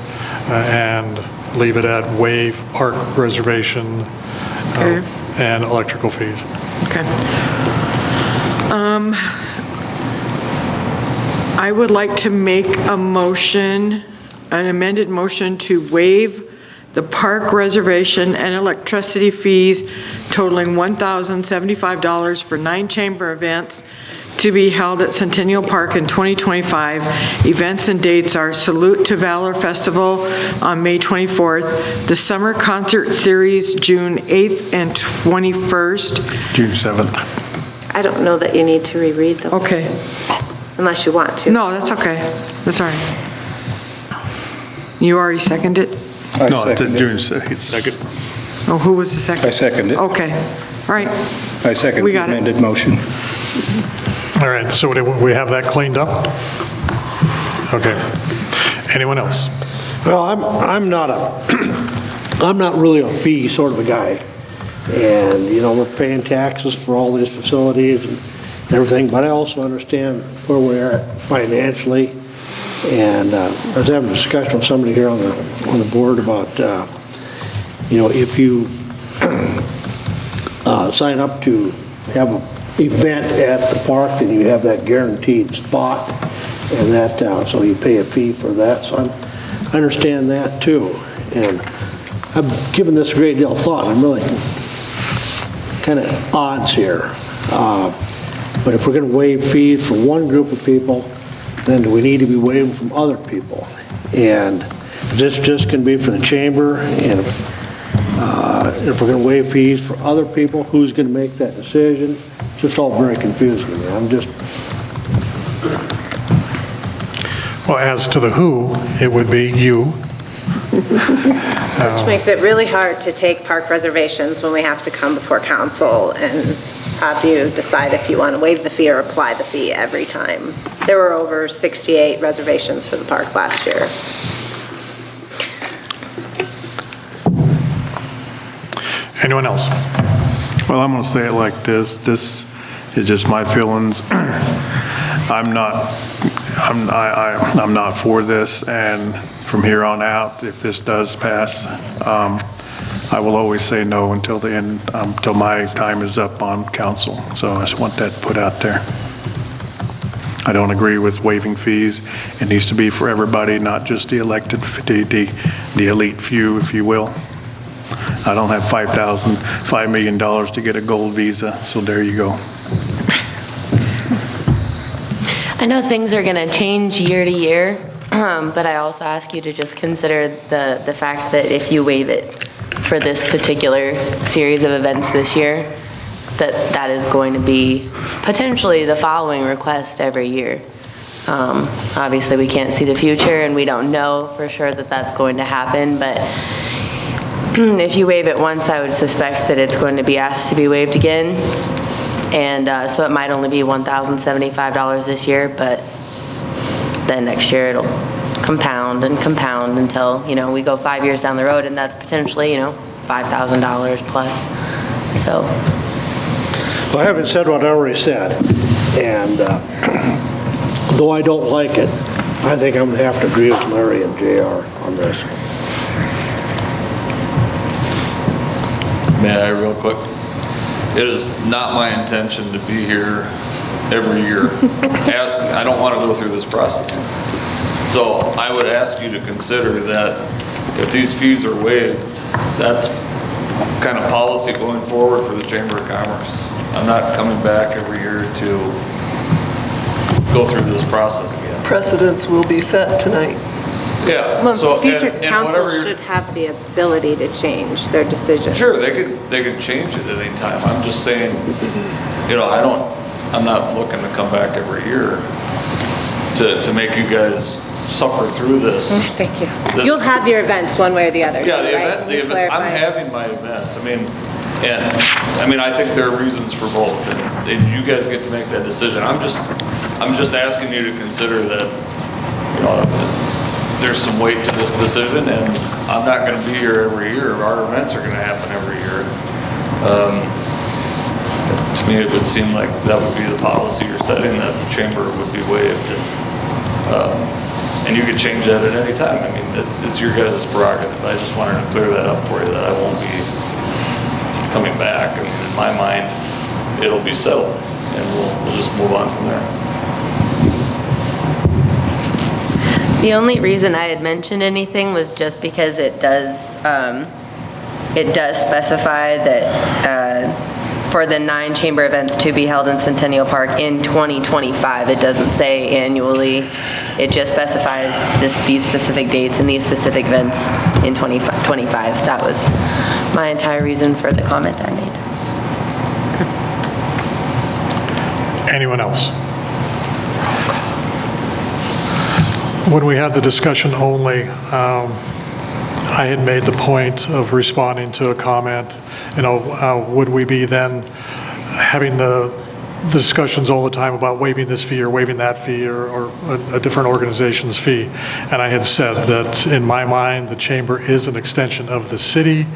and leave it at waive park reservation and electrical fees. Okay. I would like to make a motion, an amended motion to waive the park reservation and electricity fees totaling $1,075 for 9 chamber events to be held at Centennial Park in 2025. Events and dates are Salute to Valor Festival on May 24th, the Summer Concert Series June 8th and 21st. June 7th. I don't know that you need to reread them. Okay. Unless you want to. No, that's okay. That's all right. You already seconded it? No, it's June 2nd. Oh, who was the second? I second it. Okay, all right. I second We the got it. amended motion. All right, so do we have that cleaned up? Okay. Anyone else? Well, I'm not I'm not really a fee sort of a guy. And, you know, we're paying taxes for all these facilities and everything, but I also understand where we're at financially. And I was having a discussion with somebody here on the board about, you know, if you sign up to have an event at the park, then you have that guaranteed spot, and that, so you pay a fee for that. So I understand that too. And I've given this a great deal of thought. I'm really kind of odds here. But if we're going to waive fees for one group of people, then do we need to be waiving from other people? And if this just can be for the chamber, and if we're going to waive fees for other people, who's going to make that decision? It's just all very confusing to me. I'm just... Well, as to the who, it would be you. Which makes it really hard to take park reservations when we have to come before council and have you decide if you want to waive the fee or apply the fee every time. There were over 68 reservations for the park last year. Anyone else? Well, I'm going to say it like this. This is just my feelings. I'm not for this, and from here on out, if this does pass, I will always say no until the end, until my time is up on council. So I just want that put out there. I don't agree with waiving fees. It needs to be for everybody, not just the elected, the elite few, if you will. I don't have $5 million to get a gold visa, so there you go. I know things are going to change year to year, but I also ask you to just consider the fact that if you waive it for this particular series of events this year, that is going to be potentially the following request every year. Obviously, we can't see the future, and we don't know for sure that that's going to happen, but if you waive it once, I would suspect that it's going to be asked to be waived again. And so it might only be $1,075 this year, but then next year it'll compound and compound until, you know, we go 5 years down the road, and that's potentially, you know, $5,000 plus. So. Well, having said what I already said, and though I don't like it, I think I'm going to have to agree with Larry and JR on this. May I real quick? It is not my intention to be here every year. I don't want to go through this process. So I would ask you to consider that if these fees are waived, that's kind of policy going forward for the Chamber of Commerce. I'm not coming back every year to go through this process again. Precedents will be set tonight. Yeah. Well, So, future and council whatever should have the ability to change their decision. Sure, they could change it at any time. I'm just saying, you know, I'm not looking to come back every year to make you guys suffer through this. Thank you. You'll have your events one way or the other. Yeah, right? the event, I'm having my events. I think there are reasons for both, and you guys get to make that decision. I'm just asking you to consider that, you know, there's some weight to this decision, and I'm not going to be here every year. Our events are going to happen every year. To me, it would seem like that would be the policy you're setting, that the chamber would be waived, and you could change that at any time. I mean, it's your guys' prerogative. I just wanted to clear that up for you, that I won't be coming back. And in my mind, it'll be settled, and we'll just move on from there. The only reason I had mentioned anything was just because it does specify that for the 9 chamber events to be held in Centennial Park in 2025. It doesn't say annually. It just specifies these specific dates and these specific events in 2025. That was my entire reason for the comment I made. Anyone else? When we had the discussion only, I had made the point of responding to a comment, would we be then having the discussions all the time about waiving this fee or waiving that fee or a different organization's fee? And I had said that in my mind, the chamber is an extension of the city.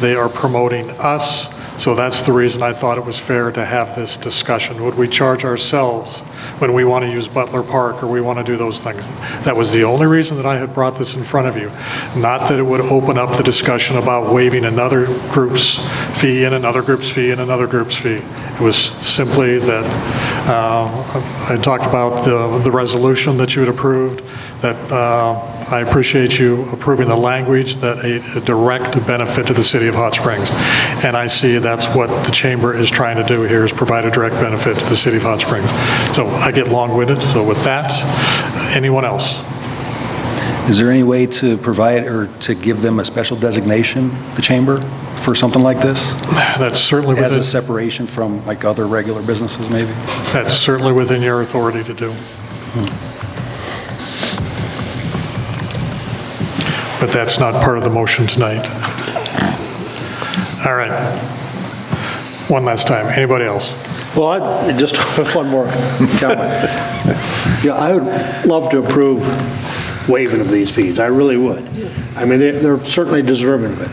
They are promoting us. So that's the reason I thought it was fair to have this discussion. Would we charge ourselves when we want to use Butler Park or we want to do those things? That was the only reason that I had brought this in front of you. Not that it would open up the discussion about waiving another group's fee and another group's fee and another group's fee. It was simply that I talked about the resolution that you had approved, that I appreciate you approving the language that a direct benefit to the city of Hot Springs. And I see that's what the chamber is trying to do here, is provide a direct benefit to the city of Hot Springs. So I get long-winded, so with that, anyone else? Is there any way to provide or to give them a special designation, the chamber, for something like this? That's certainly As within, a separation from like other regular businesses, maybe? that's certainly within your authority to do. But that's not part of the motion tonight. All right. One last time. Anybody else? Well, just one more comment. Yeah, I would love to approve waiving of these fees. I really would. I mean, they're certainly deserving of it.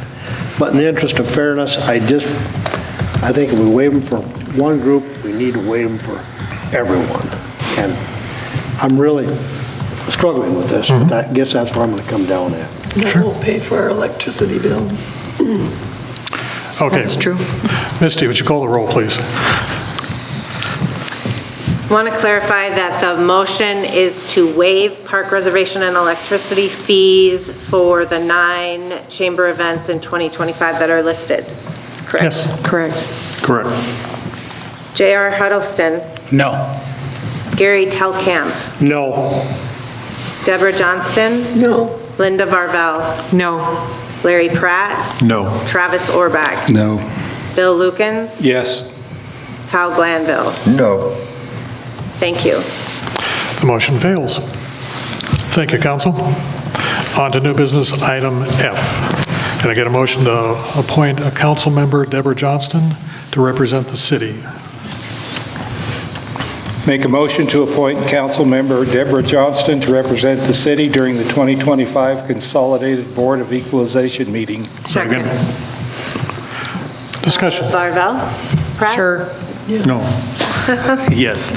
But in the interest of fairness, I think if we waive them for one group, we need to waive them for everyone. And I'm really struggling with this, but I guess that's where I'm going to come down at. That won't pay for our electricity bill. Okay. That's true. Misty, would you call the roll, please? I want to clarify that the motion is to waive park reservation and electricity fees for the 9 chamber events in 2025 that are listed, correct? Yes. Correct. Correct. J.R. Huddleston, No. Gary Telkamp, No. Deborah Johnston, No. Linda Varvel, No. Larry Pratt, No. Travis Orbach, No. Bill Lukens, Yes. Kyle Glanville. No. Thank you. The motion fails. Thank you, council. On to new business item F. Can I get a motion to appoint a council member, Deborah Johnston, to represent the city? Make a motion to appoint council member Deborah Johnston to represent the city during the 2025 Consolidated Board of Equalization meeting. Second. Discussion. Varvel? Pratt? Sure. No. Yes.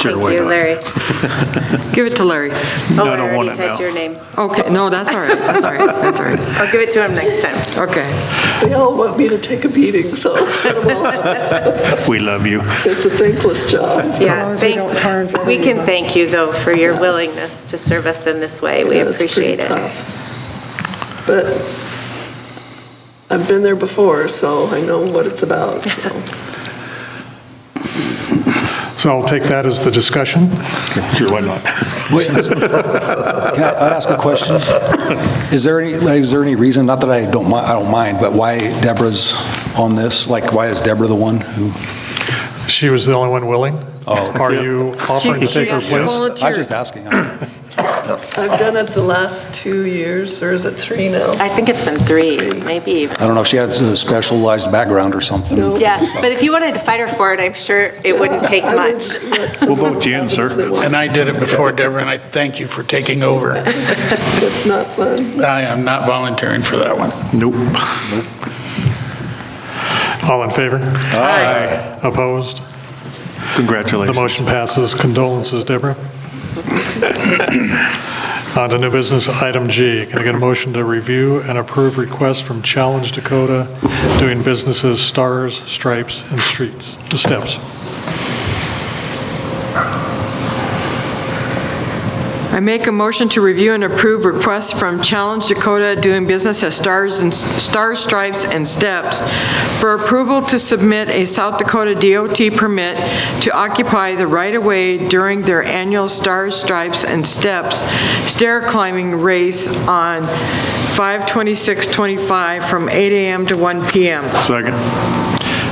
Sure, Thank why you, not? Larry. Give it to Larry. Oh, I I don't want already it typed now. your name. Okay, no, that's all right. That's all right. That's all right. I'll give it to him next time. Okay. They all want me to take a beating, so I don't know. We love you. It's a thankless job. Yeah, we can thank you, though, for your willingness to serve us in this way. We Yeah, it's appreciate pretty it. tough. But I've been there before, so I know what it's about, so. So I'll take that as the discussion. Sure, why not? Can I ask a question? Is there any reason, not that I don't mind, but why Deborah's on this? Like, why is Deborah the one who? She was the only one willing? Oh. Are you offering to take her place? I was just asking. I've done it the last 2 years, or is it 3 now? I think it's been 3, maybe even. I don't know if she has a specialized background or something. No. Yeah, but if you wanted to fight her for it, I'm sure it wouldn't take much. We'll vote you in, sir. And I did it before, Deborah, and I thank you for taking over. It's not fun. I am not volunteering for that one. Nope. All in favor? Aye. Opposed? Congratulations. The motion passes. Condolences, Deborah. On to new business, item G. Can I get a motion to review and approve request from Challenge Dakota doing business as Stars, Stripes, and Steps? I make a motion to review and approve requests from Challenge Dakota doing business as Stars, Stripes, and Steps for approval to submit a South Dakota DOT permit to occupy the right-of-way during their annual Stars, Stripes, and Steps stair climbing race on 5/26/25 from 8 a.m. to 1 p.m. Second.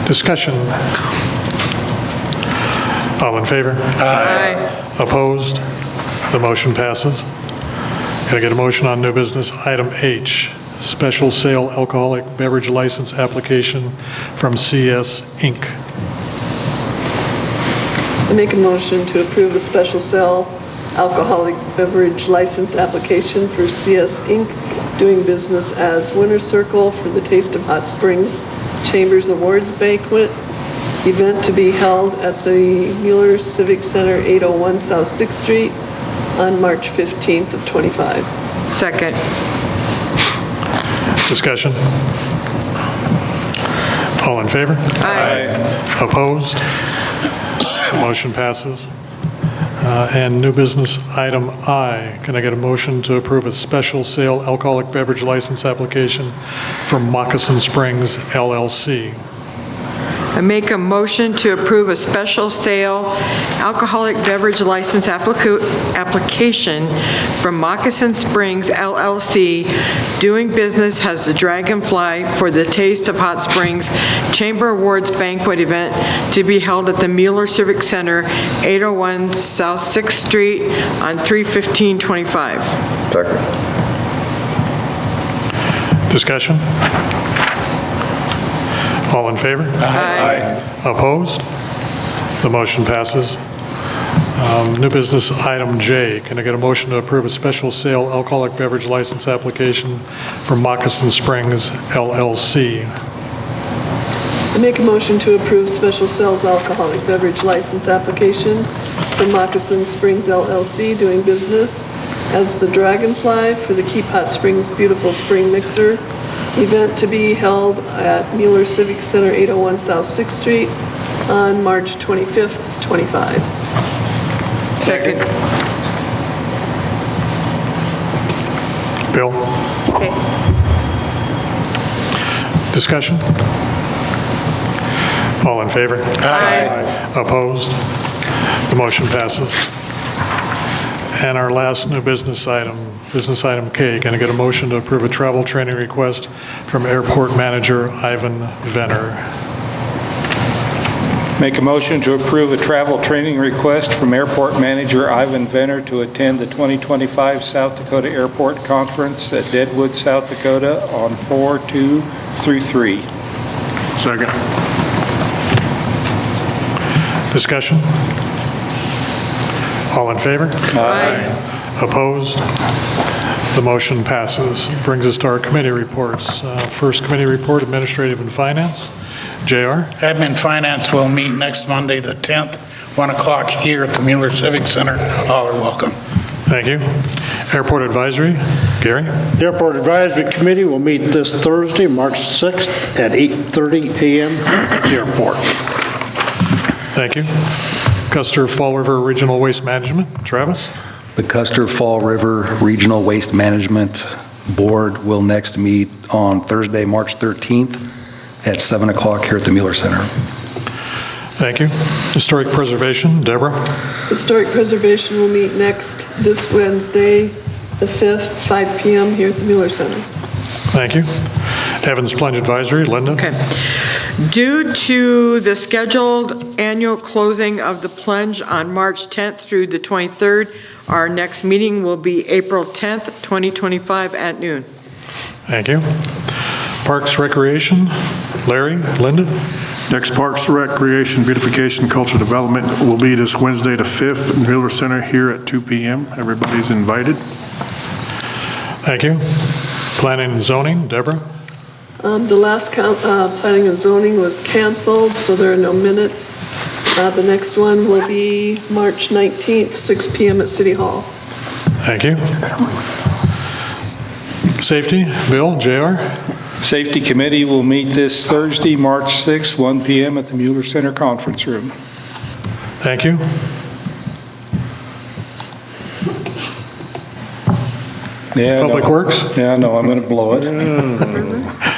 Discussion. All in favor? Aye. Opposed? The motion passes. Can I get a motion on new business, item H? special sale alcoholic beverage license application from CS Inc. I make a motion to approve a special sale alcoholic beverage license application for CS Inc., doing business as Winter Circle for the Taste of Hot Springs Chambers Awards Banquet, event to be held at the Mueller Civic Center, 801 South 6th Street, on March 15th of '25. Second. Discussion? All in favor? Aye. Opposed? Motion passes. And new business item I, can I get a motion to approve a special sale alcoholic beverage license application from Moccasin Springs LLC? I make a motion to approve a special sale alcoholic beverage license application from Moccasin Springs LLC, doing business as the Dragonfly for the Taste of Hot Springs Chamber Awards Banquet event to be held at the Mueller Civic Center, 801 South 6th Street on 3/15/25. Second. Discussion? All in favor? Aye. Opposed? The motion passes. New business item J, can I get a motion to approve a special sale alcoholic beverage license application from Moccasin Springs LLC? I make a motion to approve special sales alcoholic beverage license application for Moccasin Springs LLC, doing business as the Dragonfly for the Keep Hot Springs Beautiful Spring Mixer, event to be held at Mueller Civic Center, 801 South 6th Street on March 25th, '25. Second. Bill? Okay. Discussion? All in favor? Aye. Opposed? The motion passes. And our last new business item K, can I get a motion to approve a travel training request from Airport Manager Ivan Venner? Make a motion to approve a travel training request from Airport Manager Ivan Venner to attend the 2025 South Dakota Airport Conference at Deadwood, South Dakota on 4/2/3. Second. Discussion? All in favor? Aye. Opposed? The motion passes. Brings us to our committee reports. First committee report, Administrative and Finance. JR? Admin and Finance will meet next Monday, the 10th, 1 o'clock here at the Mueller Civic Center. All are welcome. Thank you. Airport Advisory, Gary? The Airport Advisory Committee will meet this Thursday, March 6th at 8:30 a.m. at the airport. Thank you. Custer Fall River Regional Waste Management, Travis? The Custer Fall River Regional Waste Management Board will next meet on Thursday, March 13th at 7 o'clock here at the Mueller Center. Thank you. Historic Preservation, Deborah? Historic Preservation will meet next this Wednesday, the 5th, 5 p.m. here at the Mueller Center. Thank you. Evans Plunge Advisory, Linda? Okay. Due to the scheduled annual closing of the plunge on March 10th through the 23rd, our next meeting will be April 10th, 2025 at noon. Thank you. Parks Recreation, Larry, Linda? Next Parks, Recreation, Beautification, Cultural Development will be this Wednesday the 5th in Mueller Center here at 2 p.m. Everybody's invited. Thank you. Planning and Zoning, Deborah? The last planning and zoning was canceled, so there are no minutes. The next one will be March 19th, 6 p.m. at City Hall. Thank you. Safety, Bill, JR? Safety Committee will meet this Thursday, March 6th, 1 p.m. at the Mueller Center Conference Room. Thank you. Yeah, Public no. Works? Yeah, no, I'm going to blow it.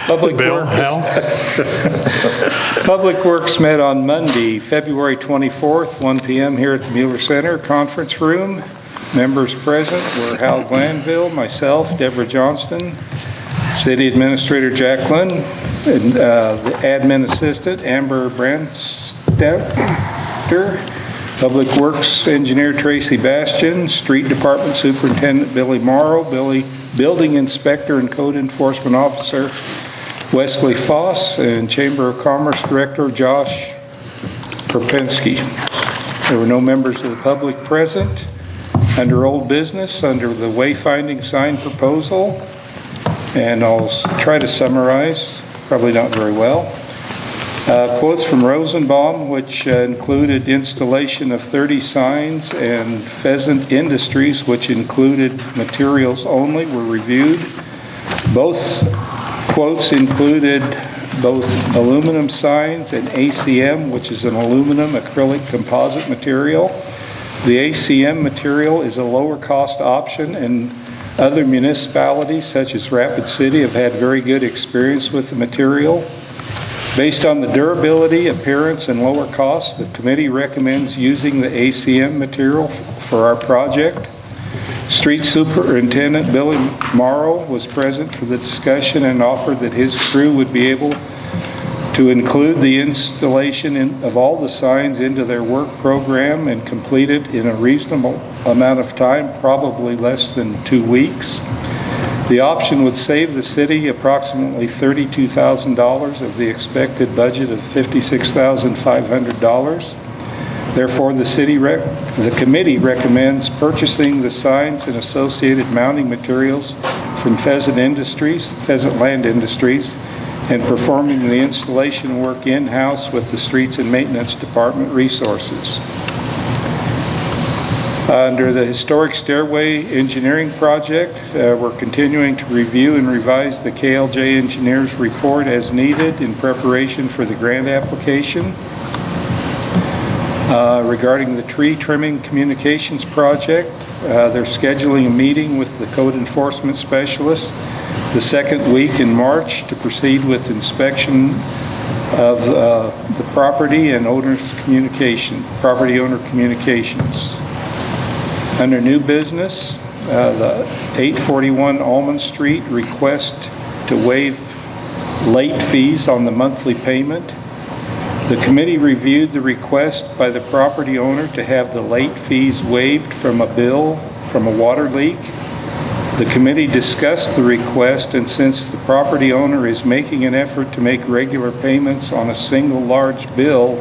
Public Bill, Works. Hal? Public Works met on Monday, February 24th, 1 p.m. here at the Mueller Center Conference Room. Members present were Hal Glanville, myself, Deborah Johnston, City Administrator Jack Lynn, and the Admin Assistant Amber Brandstetter, Public Works Engineer Tracy Bastian, Street Department Superintendent Billy Morrow, Building Inspector and Code Enforcement Officer Wesley Foss, and Chamber of Commerce Director Josh Propensky. There were no members of the public present. Under old business, under the wayfinding sign proposal, and I'll try to summarize, probably not very well. Quotes from Rosenbaum, which included installation of 30 signs, and Pheasant Industries, which included materials only, were reviewed. Both quotes included both aluminum signs and ACM, which is an aluminum acrylic composite material. The ACM material is a lower cost option, and other municipalities such as Rapid City have had very good experience with the material. Based on the durability, appearance, and lower cost, the committee recommends using the ACM material for our project. Street Superintendent Billy Morrow was present for the discussion and offered that his crew would be able to include the installation of all the signs into their work program and complete it in a reasonable amount of time, probably less than 2 weeks. The option would save the city approximately $32,000 of the expected budget of $56,500. Therefore, the committee recommends purchasing the signs and associated mounting materials from Pheasant Land Industries, and performing the installation work in-house with the Streets and Maintenance Department resources. Under the Historic Stairway Engineering Project, we're continuing to review and revise the KLJ engineer's report as needed in preparation for the grant application. Regarding the tree trimming communications project, they're scheduling a meeting with the code enforcement specialist the second week in March to proceed with inspection of the property and property owner communications. Under new business, the 841 Almond Street request to waive late fees on the monthly payment. The committee reviewed the request by the property owner to have the late fees waived from a bill from a water leak. The committee discussed the request, and since the property owner is making an effort to make regular payments on a single large bill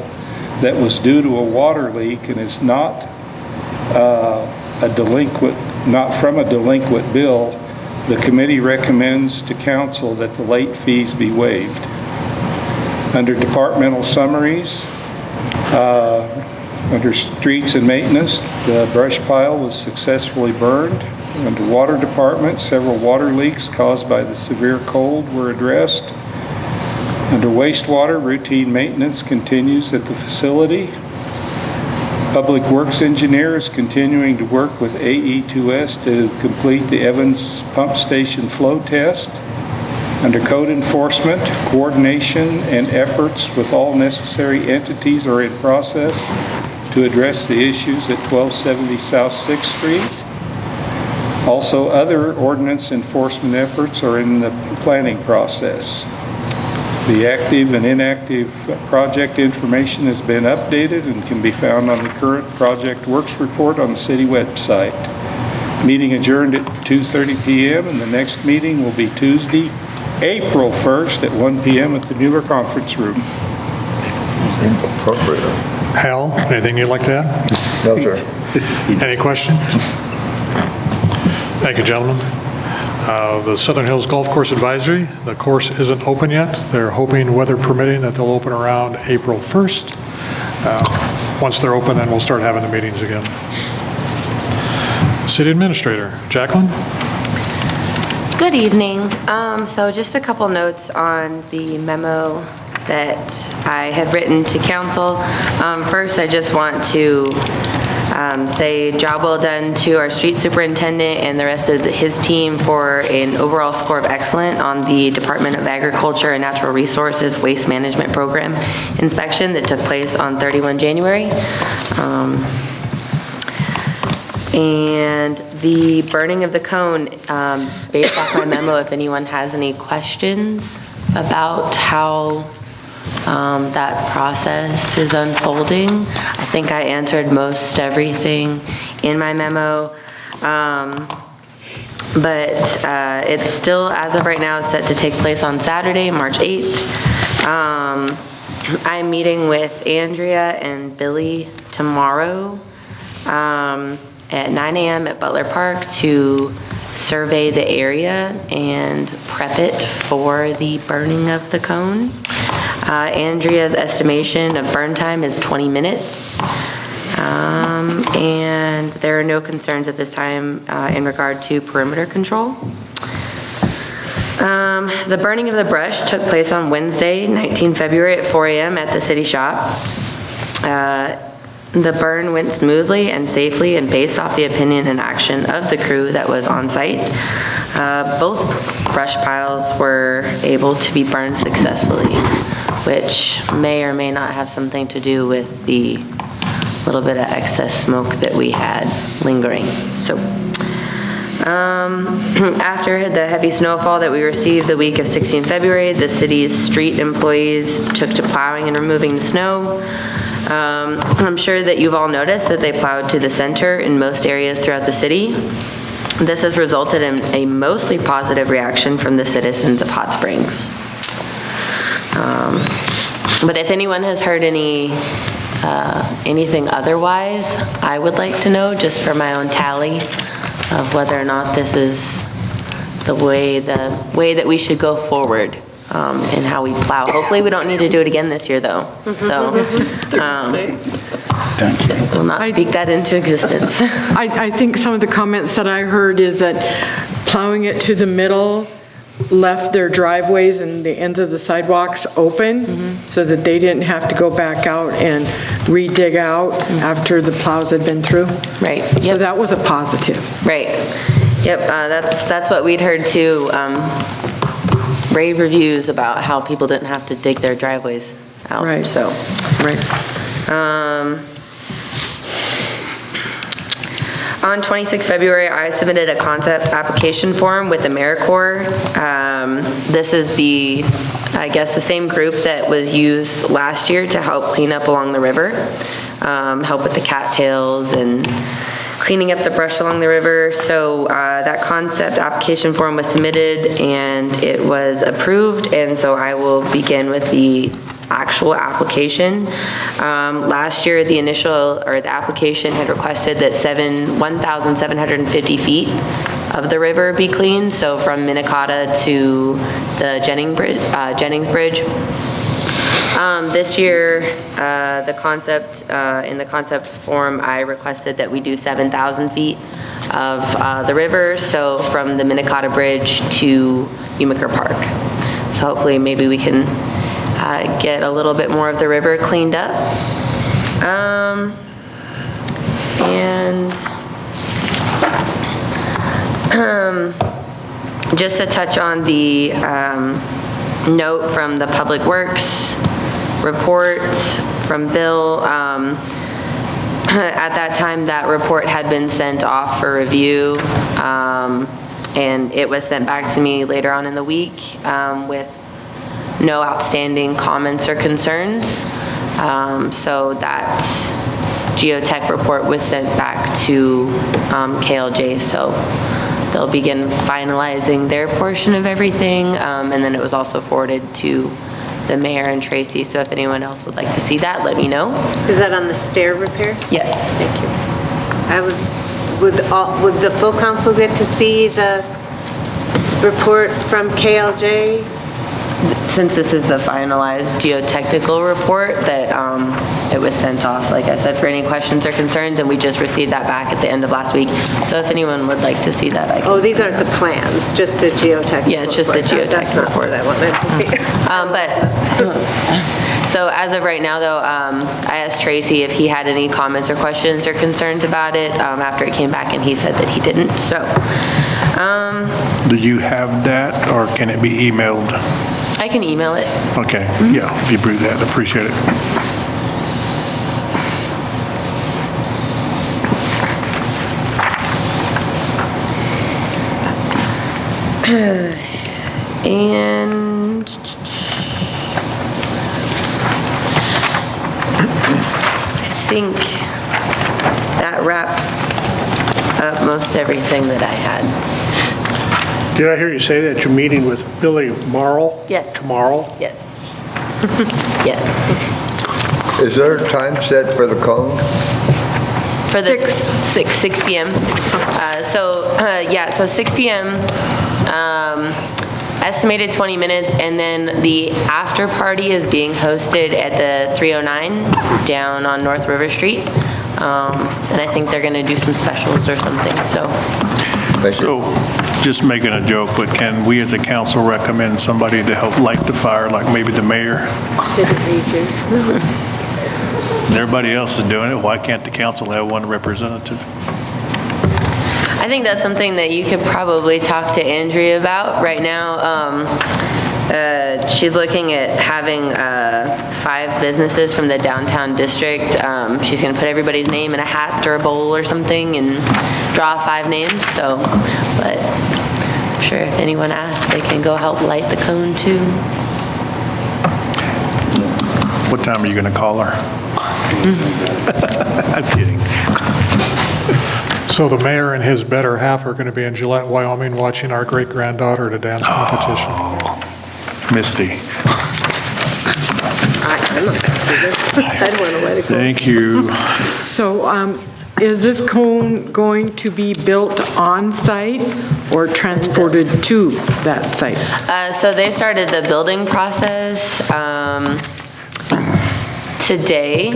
that was due to a water leak and is not from a delinquent bill, the committee recommends to council that the late fees be waived. Under departmental summaries, under streets and maintenance, the brush pile was successfully burned. Under water department, several water leaks caused by the severe cold were addressed. Under wastewater, routine maintenance continues at the facility. Public Works engineer is continuing to work with AE2S to complete the Evans Pump Station flow test. Under code enforcement, coordination and efforts with all necessary entities are in process to address the issues at 1270 South 6th Street. Also, other ordinance enforcement efforts are in the planning process. The active and inactive project information has been updated and can be found on the current project works report on the city website. Meeting adjourned at 2:30 p.m. and the next meeting will be Tuesday, April 1st at 1 p.m. at the Mueller Conference Room. Appropriate. Hal, anything you'd like to add? No, sir. Any questions? Thank you, gentlemen. The Southern Hills Golf Course Advisory, the course isn't open yet. They're hoping, weather permitting, that they'll open around April 1st. Once they're open, then we'll start having the meetings again. City Administrator, Jacqueline? Good evening. So just a couple notes on the memo that I had written to council. First, I just want to say job well done to our street superintendent and the rest of his team for an overall score of excellent on the Department of Agriculture and Natural Resources Waste Management Program inspection that took place on 31 January. And the burning of the cone, based off my memo, if anyone has any questions about how that process is unfolding. I think I answered most everything in my memo. but it's still, as of right now, set to take place on Saturday, March 8th. I'm meeting with Andrea and Billy tomorrow at 9 a.m. at Butler Park to survey the area and prep it for the burning of the cone. Andrea's estimation of burn time is 20 minutes. And there are no concerns at this time in regard to perimeter control. The burning of the brush took place on Wednesday, 19 February at 4 a.m. at the city shop. The burn went smoothly and safely, and based off the opinion and action of the crew that was on site, both brush piles were able to be burned successfully, which may or may not have something to do with the little bit of excess smoke that we had lingering. So, after the heavy snowfall that we received the week of 16 February, the city's street employees took to plowing and removing the snow. I'm sure that you've all noticed that they plowed to the center in most areas throughout the city. This has resulted in a mostly positive reaction from the citizens of Hot Springs. But if anyone has heard anything otherwise, I would like to know, just for my own tally, of whether or not this is the way that we should go forward in how we plow. Hopefully we don't need to do it again this year, though. So we'll not speak that into existence. I think some of the comments that I heard is that plowing it to the middle left their driveways and the ends of the sidewalks open so that they didn't have to go back out and re-dig out after the plows had been through. Right. So that was a positive. Right. Yep, that's what we'd heard too. Rave reviews about how people didn't have to dig their driveways out. Right. So. Right. On 26 February, I submitted a concept application form with AmeriCorps. This is the same group that was used last year to help clean up along the river, help with the cattails and cleaning up the brush along the river. So that concept application form was submitted and it was approved, and so I will begin with the actual application. Last year, the application had requested that 1,750 feet of the river be cleaned, so from Minnetonka to the Jennings Bridge. This year, in the concept form, I requested that we do 7,000 feet of the river, so from the Minnetonka Bridge to Umiker Park. So hopefully maybe we can get a little bit more of the river cleaned up. Just to touch on the note from the Public Works report from Bill, at that time that report had been sent off for review, and it was sent back to me later on in the week with no outstanding comments or concerns. So that geotech report was sent back to KLJ, so they'll begin finalizing their portion of everything, and then it was also forwarded to the mayor and Tracy, so if anyone else would like to see that, let me know. Is that on the stair repair? Yes. Thank you. Would the full council get to see the report from KLJ? Since this is the finalized geotechnical report that it was sent off, like I said, for any questions or concerns, and we just received that back at the end of last week. So if anyone would like to see that, I can. Oh, these aren't the plans, just a geotechnical. Yeah, it's just a geotech That's not report. what I wanted to see. So as of right now, though, I asked Tracy if he had any comments or questions or concerns about it after it came back, and he said that he didn't. So. Do you have that, or can it be emailed? I can email it. Okay, yeah, if you bring that, appreciate it. And I think that wraps up most everything that I had. Did I hear you say that you're meeting with Billy Marl? Yes. Tomorrow? Yes. Yes. Is there a time set for the cone? For the 6 p.m. So 6 p.m. Estimated 20 minutes, and then the after party is being hosted at the 309 down on North River Street. And I think they're gonna do some specials or something, so. So, just making a joke, but can we as a council recommend somebody to help light the fire, like maybe the mayor? Everybody else is doing it, why can't the council have one representative? I think that's something that you could probably talk to Andrea about. Right now, she's looking at having 5 businesses from the downtown district. She's gonna put everybody's name in a hat or a bowl or something and draw 5 names, so, but I'm sure if anyone asks, they can go help light the cone too. What time are you gonna call her? I'm kidding. So the mayor and his better half are going to be in Gillette, Wyoming, watching our great-granddaughter at a dance competition. Misty. I'd want to let it go. Thank you. So is this cone going to be built on-site or transported to that site? So they started the building process today.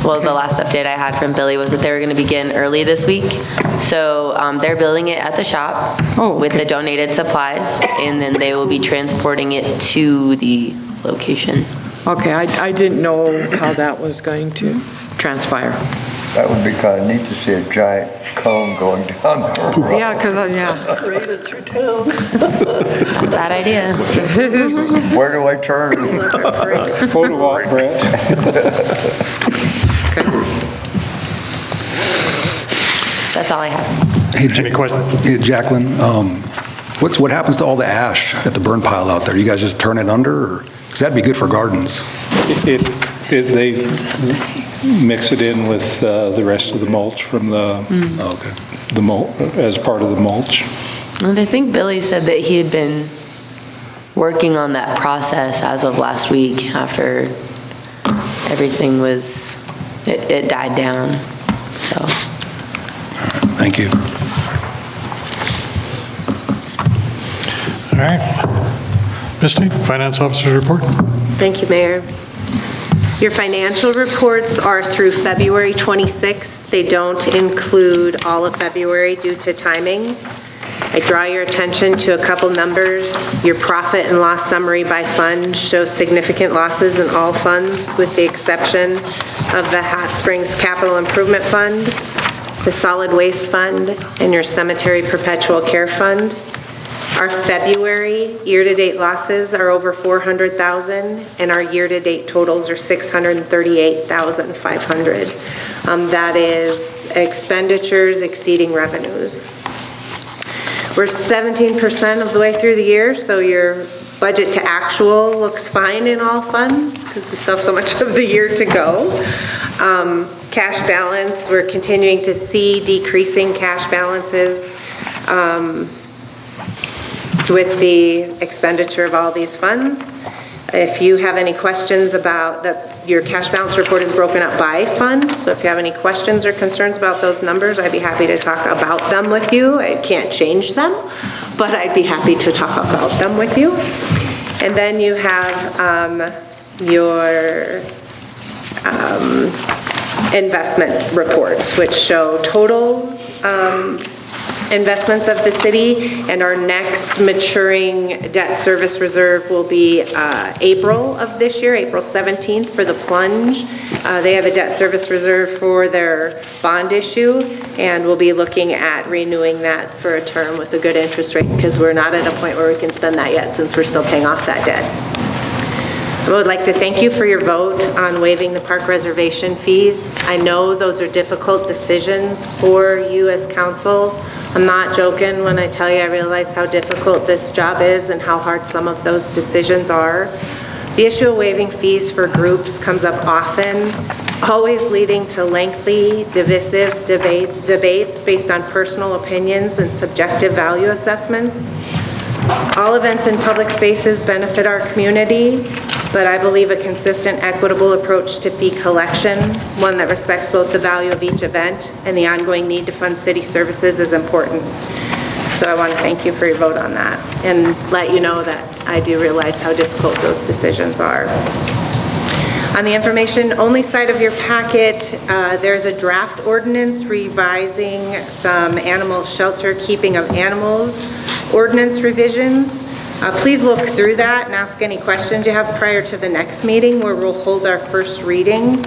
Well, the last update I had from Billy was that they were going to begin early this week. So they're building it at the shop with the donated supplies, and then they will be transporting it to the location. Okay, I didn't know how that was going to transpire. That would be kind of neat to see a giant cone going down the road. Yeah, because, Paraded through town. Not a bad idea. Where do I turn? Photo op, Brett. That's all I have. Hey, Hey, Jacqueline, what happens to all the ash at the burn pile out there? You guys just turn it under, or, because that'd be good for gardens. They mix it in with the rest of the mulch from the as part of the mulch. And I think Billy said that he had been working on that process as of last week after everything was, it died down, so. Thank you. All right. Misty, Finance Officer's report. Thank you, Mayor. Your financial reports are through February 26th. They don't include all of February due to timing. I draw your attention to a couple numbers. Your profit and loss summary by fund shows significant losses in all funds with the exception of the Hot Springs Capital Improvement Fund, the Solid Waste Fund, and your Cemetery Perpetual Care Fund. Our February year-to-date losses are over $400,000, and our year-to-date totals are $638,500. That is expenditures exceeding revenues. We're 17% of the way through the year, so your budget to actual looks fine in all funds because we still have so much of the year to go. Cash balance, we're continuing to see decreasing cash balances with the expenditure of all these funds. If you have any questions about that, your cash balance report is broken up by fund, so if you have any questions or concerns about those numbers, I'd be happy to talk about them with you. I can't change them, but I'd be happy to talk about them with you. And then you have your investment reports, which show total investments of the city, and our next maturing debt service reserve will be April of this year, April 17th for the plunge. They have a debt service reserve for their bond issue, and we'll be looking at renewing that for a term with a good interest rate because we're not at a point where we can spend that yet since we're still paying off that debt. I would like to thank you for your vote on waiving the park reservation fees. I know those are difficult decisions for you as council. I'm not joking when I tell you I realize how difficult this job is and how hard some of those decisions are. The issue of waiving fees for groups comes up often, always leading to lengthy, divisive debates based on personal opinions and subjective value assessments. All events in public spaces benefit our community, but I believe a consistent, equitable approach to fee collection, one that respects both the value of each event and the ongoing need to fund city services, is important. So I want to thank you for your vote on that and let you know that I do realize how difficult those decisions are. On the information-only side of your packet, there's a draft ordinance revising some animal shelter keeping of animals ordinance revisions. Please look through that and ask any questions you have prior to the next meeting where we'll hold our first reading.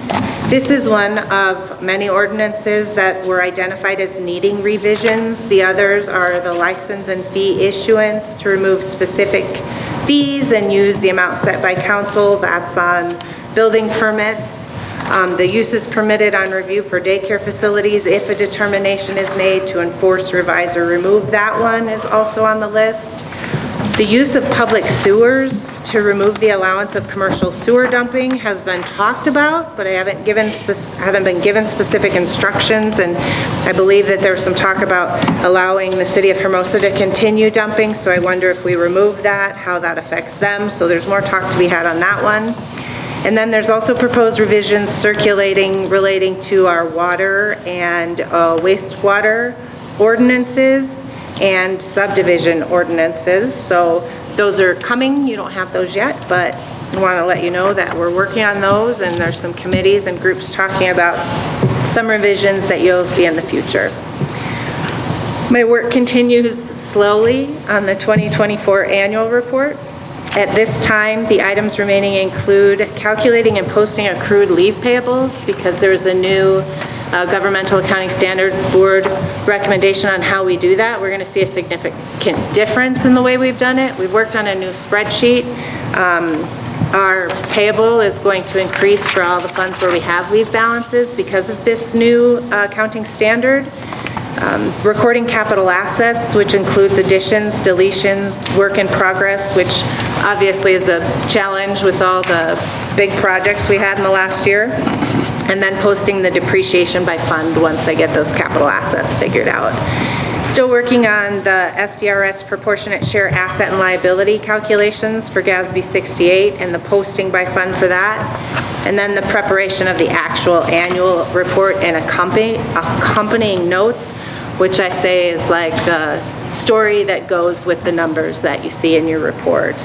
This is one of many ordinances that were identified as needing revisions. The others are the license and fee issuance to remove specific fees and use the amount set by council. That's on building permits. The uses permitted on review for daycare facilities, if a determination is made to enforce, revise, or remove that one, is also on the list. The use of public sewers to remove the allowance of commercial sewer dumping has been talked about, but I haven't been given specific instructions, and I believe that there's some talk about allowing the city of Hermosa to continue dumping, so I wonder if we remove that, how that affects them. So there's more talk to be had on that one. And then there's also proposed revisions circulating relating to our water and wastewater ordinances and subdivision ordinances. So those are coming. You don't have those yet, but I want to let you know that we're working on those, and there's some committees and groups talking about some revisions that you'll see in the future. My work continues slowly on the 2024 annual report. At this time, the items remaining include calculating and posting accrued leave payables, because there's a new Governmental Accounting Standard Board recommendation on how we do that. We're going to see a significant difference in the way we've done it. We've worked on a new spreadsheet. Our payable is going to increase for all the funds where we have leave balances because of this new accounting standard. Recording capital assets, which includes additions, deletions, work in progress, which obviously is a challenge with all the big projects we had in the last year. And then posting the depreciation by fund once I get those capital assets figured out. Still working on the SDRS proportionate share asset and liability calculations for GASB 68 and the posting by fund for that. And then the preparation of the actual annual report and accompanying notes, which I say is like the story that goes with the numbers that you see in your report.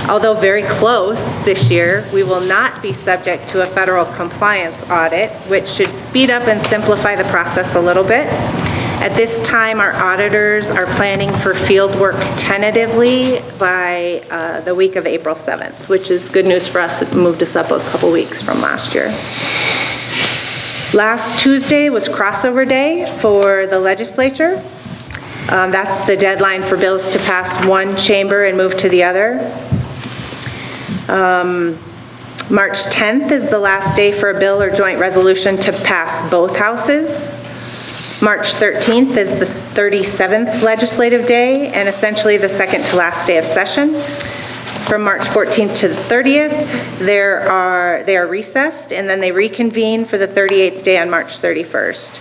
Although very close this year, we will not be subject to a federal compliance audit, which should speed up and simplify the process a little bit. At this time, our auditors are planning for field work tentatively by the week of April 7th, which is good news for us. It moved us up a couple weeks from last year. Last Tuesday was crossover day for the legislature. That's the deadline for bills to pass one chamber and move to the other. March 10th is the last day for a bill or joint resolution to pass both houses. March 13th is the 37th legislative day and essentially the second to last day of session. From March 14th to the 30th, they are recessed, and then they reconvene for the 38th day on March 31st.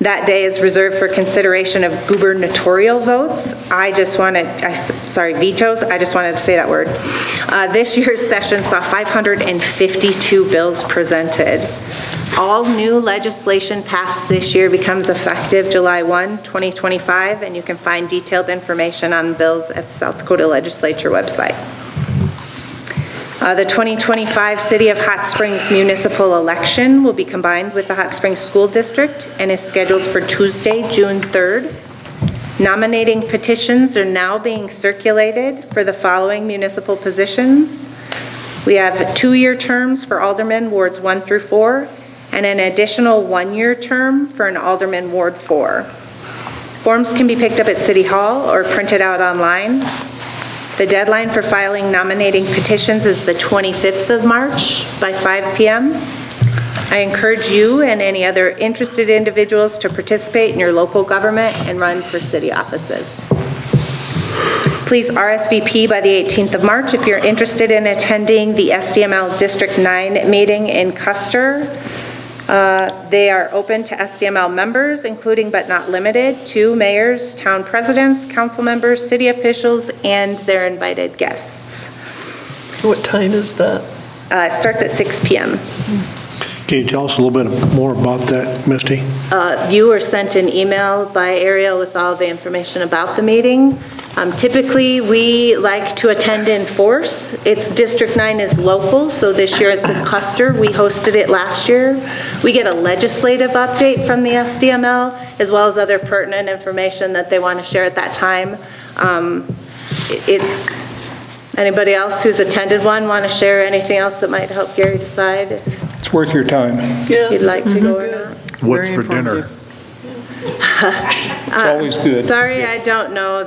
That day is reserved for consideration of gubernatorial votes. Vetoes. I just wanted to say that word. This year's session saw 552 bills presented. All new legislation passed this year becomes effective July 1, 2025, and you can find detailed information on bills at the South Dakota Legislature website. The 2025 City of Hot Springs municipal election will be combined with the Hot Springs School District and is scheduled for Tuesday, June 3rd. Nominating petitions are now being circulated for the following municipal positions. We have 2-year terms for aldermen wards 1 through 4 and an additional 1-year term for an alderman ward 4. Forms can be picked up at City Hall or printed out online. The deadline for filing nominating petitions is the 25th of March by 5 p.m. I encourage you and any other interested individuals to participate in your local government and run for city offices. Please RSVP by the 18th of March if you're interested in attending the SDML District 9 meeting in Custer. They are open to SDML members, including but not limited to mayors, town presidents, council members, city officials, and their invited guests. What time is that? It starts at 6 p.m. Can you tell us a little bit more about that, Misty? You were sent an email by Ariel with all the information about the meeting. Typically, we like to attend in force. District 9 is local, so this year it's in Custer. We hosted it last year. We get a legislative update from the SDML, as well as other pertinent information that they want to share at that time. Anybody else who's attended one want to share anything else that might help Gary decide if It's worth your time. he'd like to go or not? What's for dinner? It's always good. Sorry, I don't know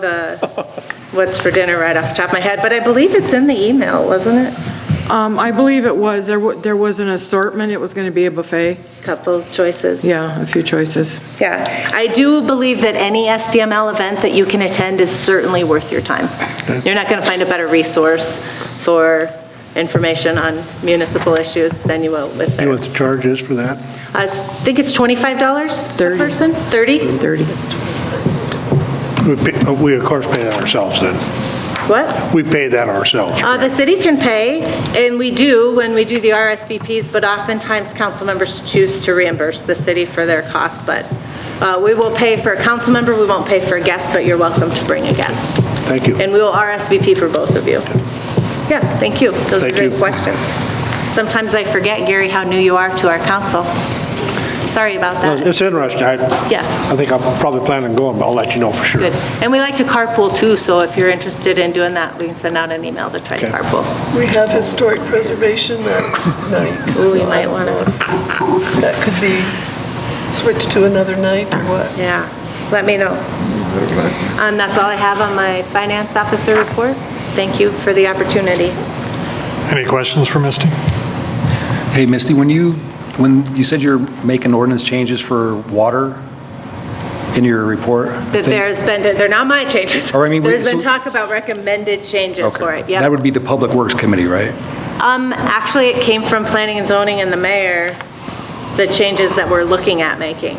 what's for dinner right off the top of my head, but I believe it's in the email, wasn't it? I believe it was. There was an assortment. It was going to be a buffet. Couple choices. Yeah, a few choices. Yeah, I do believe that any SDML event that you can attend is certainly worth your time. You're not going to find a better resource for information on municipal issues than you will with You know there. what the charge is for that? I think it's $25 per person? 30? 30. We of course pay that ourselves then. What? We pay that ourselves. The city can pay, and we do when we do the RSVPs, but oftentimes council members choose to reimburse the city for their costs. But we will pay for a council member, we won't pay for a guest, but you're welcome to bring a guest. Thank you. And we will RSVP for both of you. Yeah, thank you. Those are Thank great you. questions. Sometimes I forget, Gary, how new you are to our council. Sorry about that. It's interesting. Yeah. I think I'm probably planning on going, but I'll let you know for sure. Good. And we like to carpool too, so if you're interested in doing that, we can send out an email to try to Okay. carpool. We have historic preservation that night. Ooh, we so might I want don't to, know. That could be switched to another night or what? yeah, let me know. And that's all I have on my finance officer report. Thank you for the opportunity. Any questions for Misty? Hey, Misty, when you said you're making ordinance changes for water in your report? I That think- they're not my changes. Or, I mean, There's been so- talk about recommended changes Okay. for it, That yeah. would be the Public Works Committee, right? Actually, it came from planning and zoning and the mayor, the changes that we're looking at making.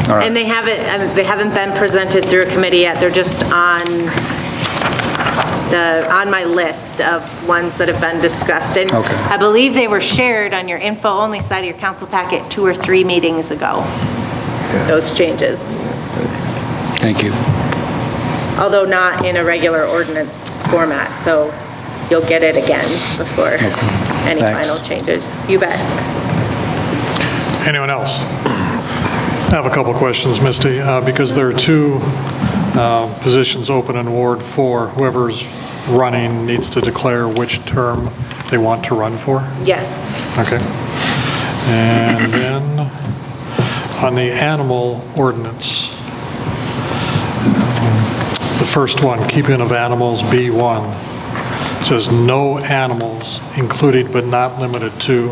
All right. And they haven't been presented through a committee yet, they're just on my list of ones that have been discussed. And Okay. I believe they were shared on your info-only side of your council packet 2 or 3 meetings ago, those changes. Thank you. Although not in a regular ordinance format, so you'll get it again before any Thanks. final changes. You bet. Anyone else? I have a couple questions, Misty, because there are 2 positions open in Ward 4. Whoever's running needs to declare which term they want to run for. Yes. Okay. And then on the animal ordinance, the first one, keeping of animals, B1, says no animals included but not limited to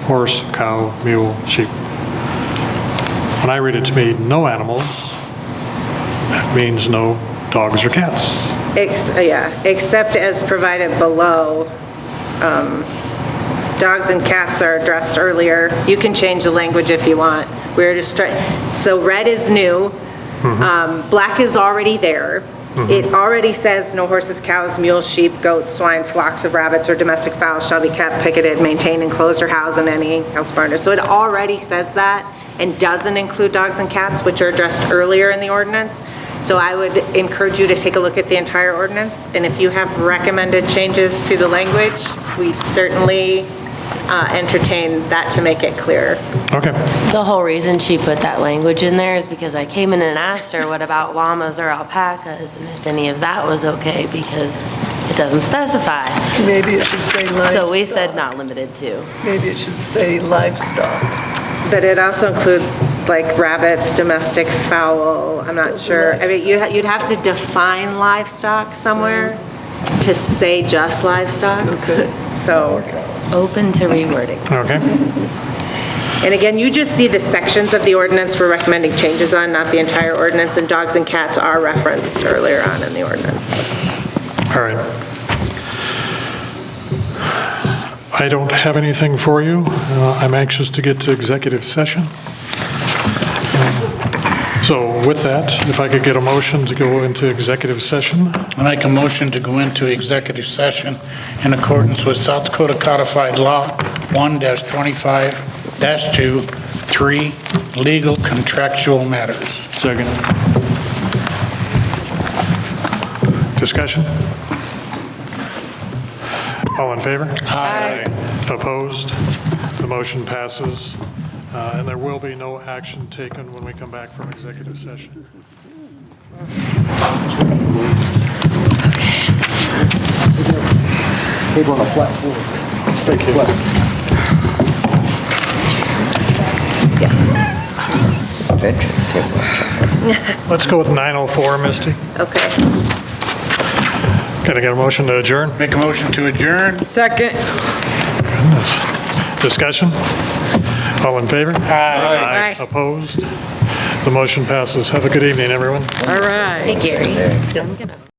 horse, cow, mule, sheep. When I read it to me, no animals, that means no dogs or cats. Except as provided below. Dogs and cats are addressed earlier. You can change the language if you want. We're just trying, so red is new. Black is already there. It already says no horses, cows, mules, sheep, goats, swine, flocks of rabbits, or domestic fowls shall be kept, picketed, maintained, enclosed, or housed in any house, barn, or so it already says that and doesn't include dogs and cats, which are addressed earlier in the ordinance. So I would encourage you to take a look at the entire ordinance, and if you have recommended changes to the language, we certainly entertain that to make it clearer. Okay. The whole reason she put that language in there is because I came in and asked her, what about llamas or alpacas, and if any of that was okay, because it doesn't specify. Maybe it should say livestock. So we said not limited to. Maybe it should say livestock. But it also includes like rabbits, domestic fowl, I'm not sure. I mean, you'd have to define livestock somewhere to say just livestock. Okay. So. Open to rewording. Okay. And again, you just see the sections of the ordinance we're recommending changes on, not the entire ordinance, and dogs and cats are referenced earlier on in the ordinance. All right. I don't have anything for you. I'm anxious to get to executive session. So with that, if I could get a motion to go into executive session. I make a motion to go into executive session in accordance with South Dakota Codified Law 1-25-2, 3, legal contractual matters. Second. Discussion? All in favor? Aye. Opposed? The motion passes, and there will be no action taken when we come back from executive session. Paper on a flat floor. Thank you. Let's go with 9:04, Misty. Okay. Can I get a motion to adjourn? Make a motion to adjourn. Second. Discussion? All in favor? Aye. Opposed? The motion passes. Have a good evening, everyone. All right. Hey, Gary. I'm gonna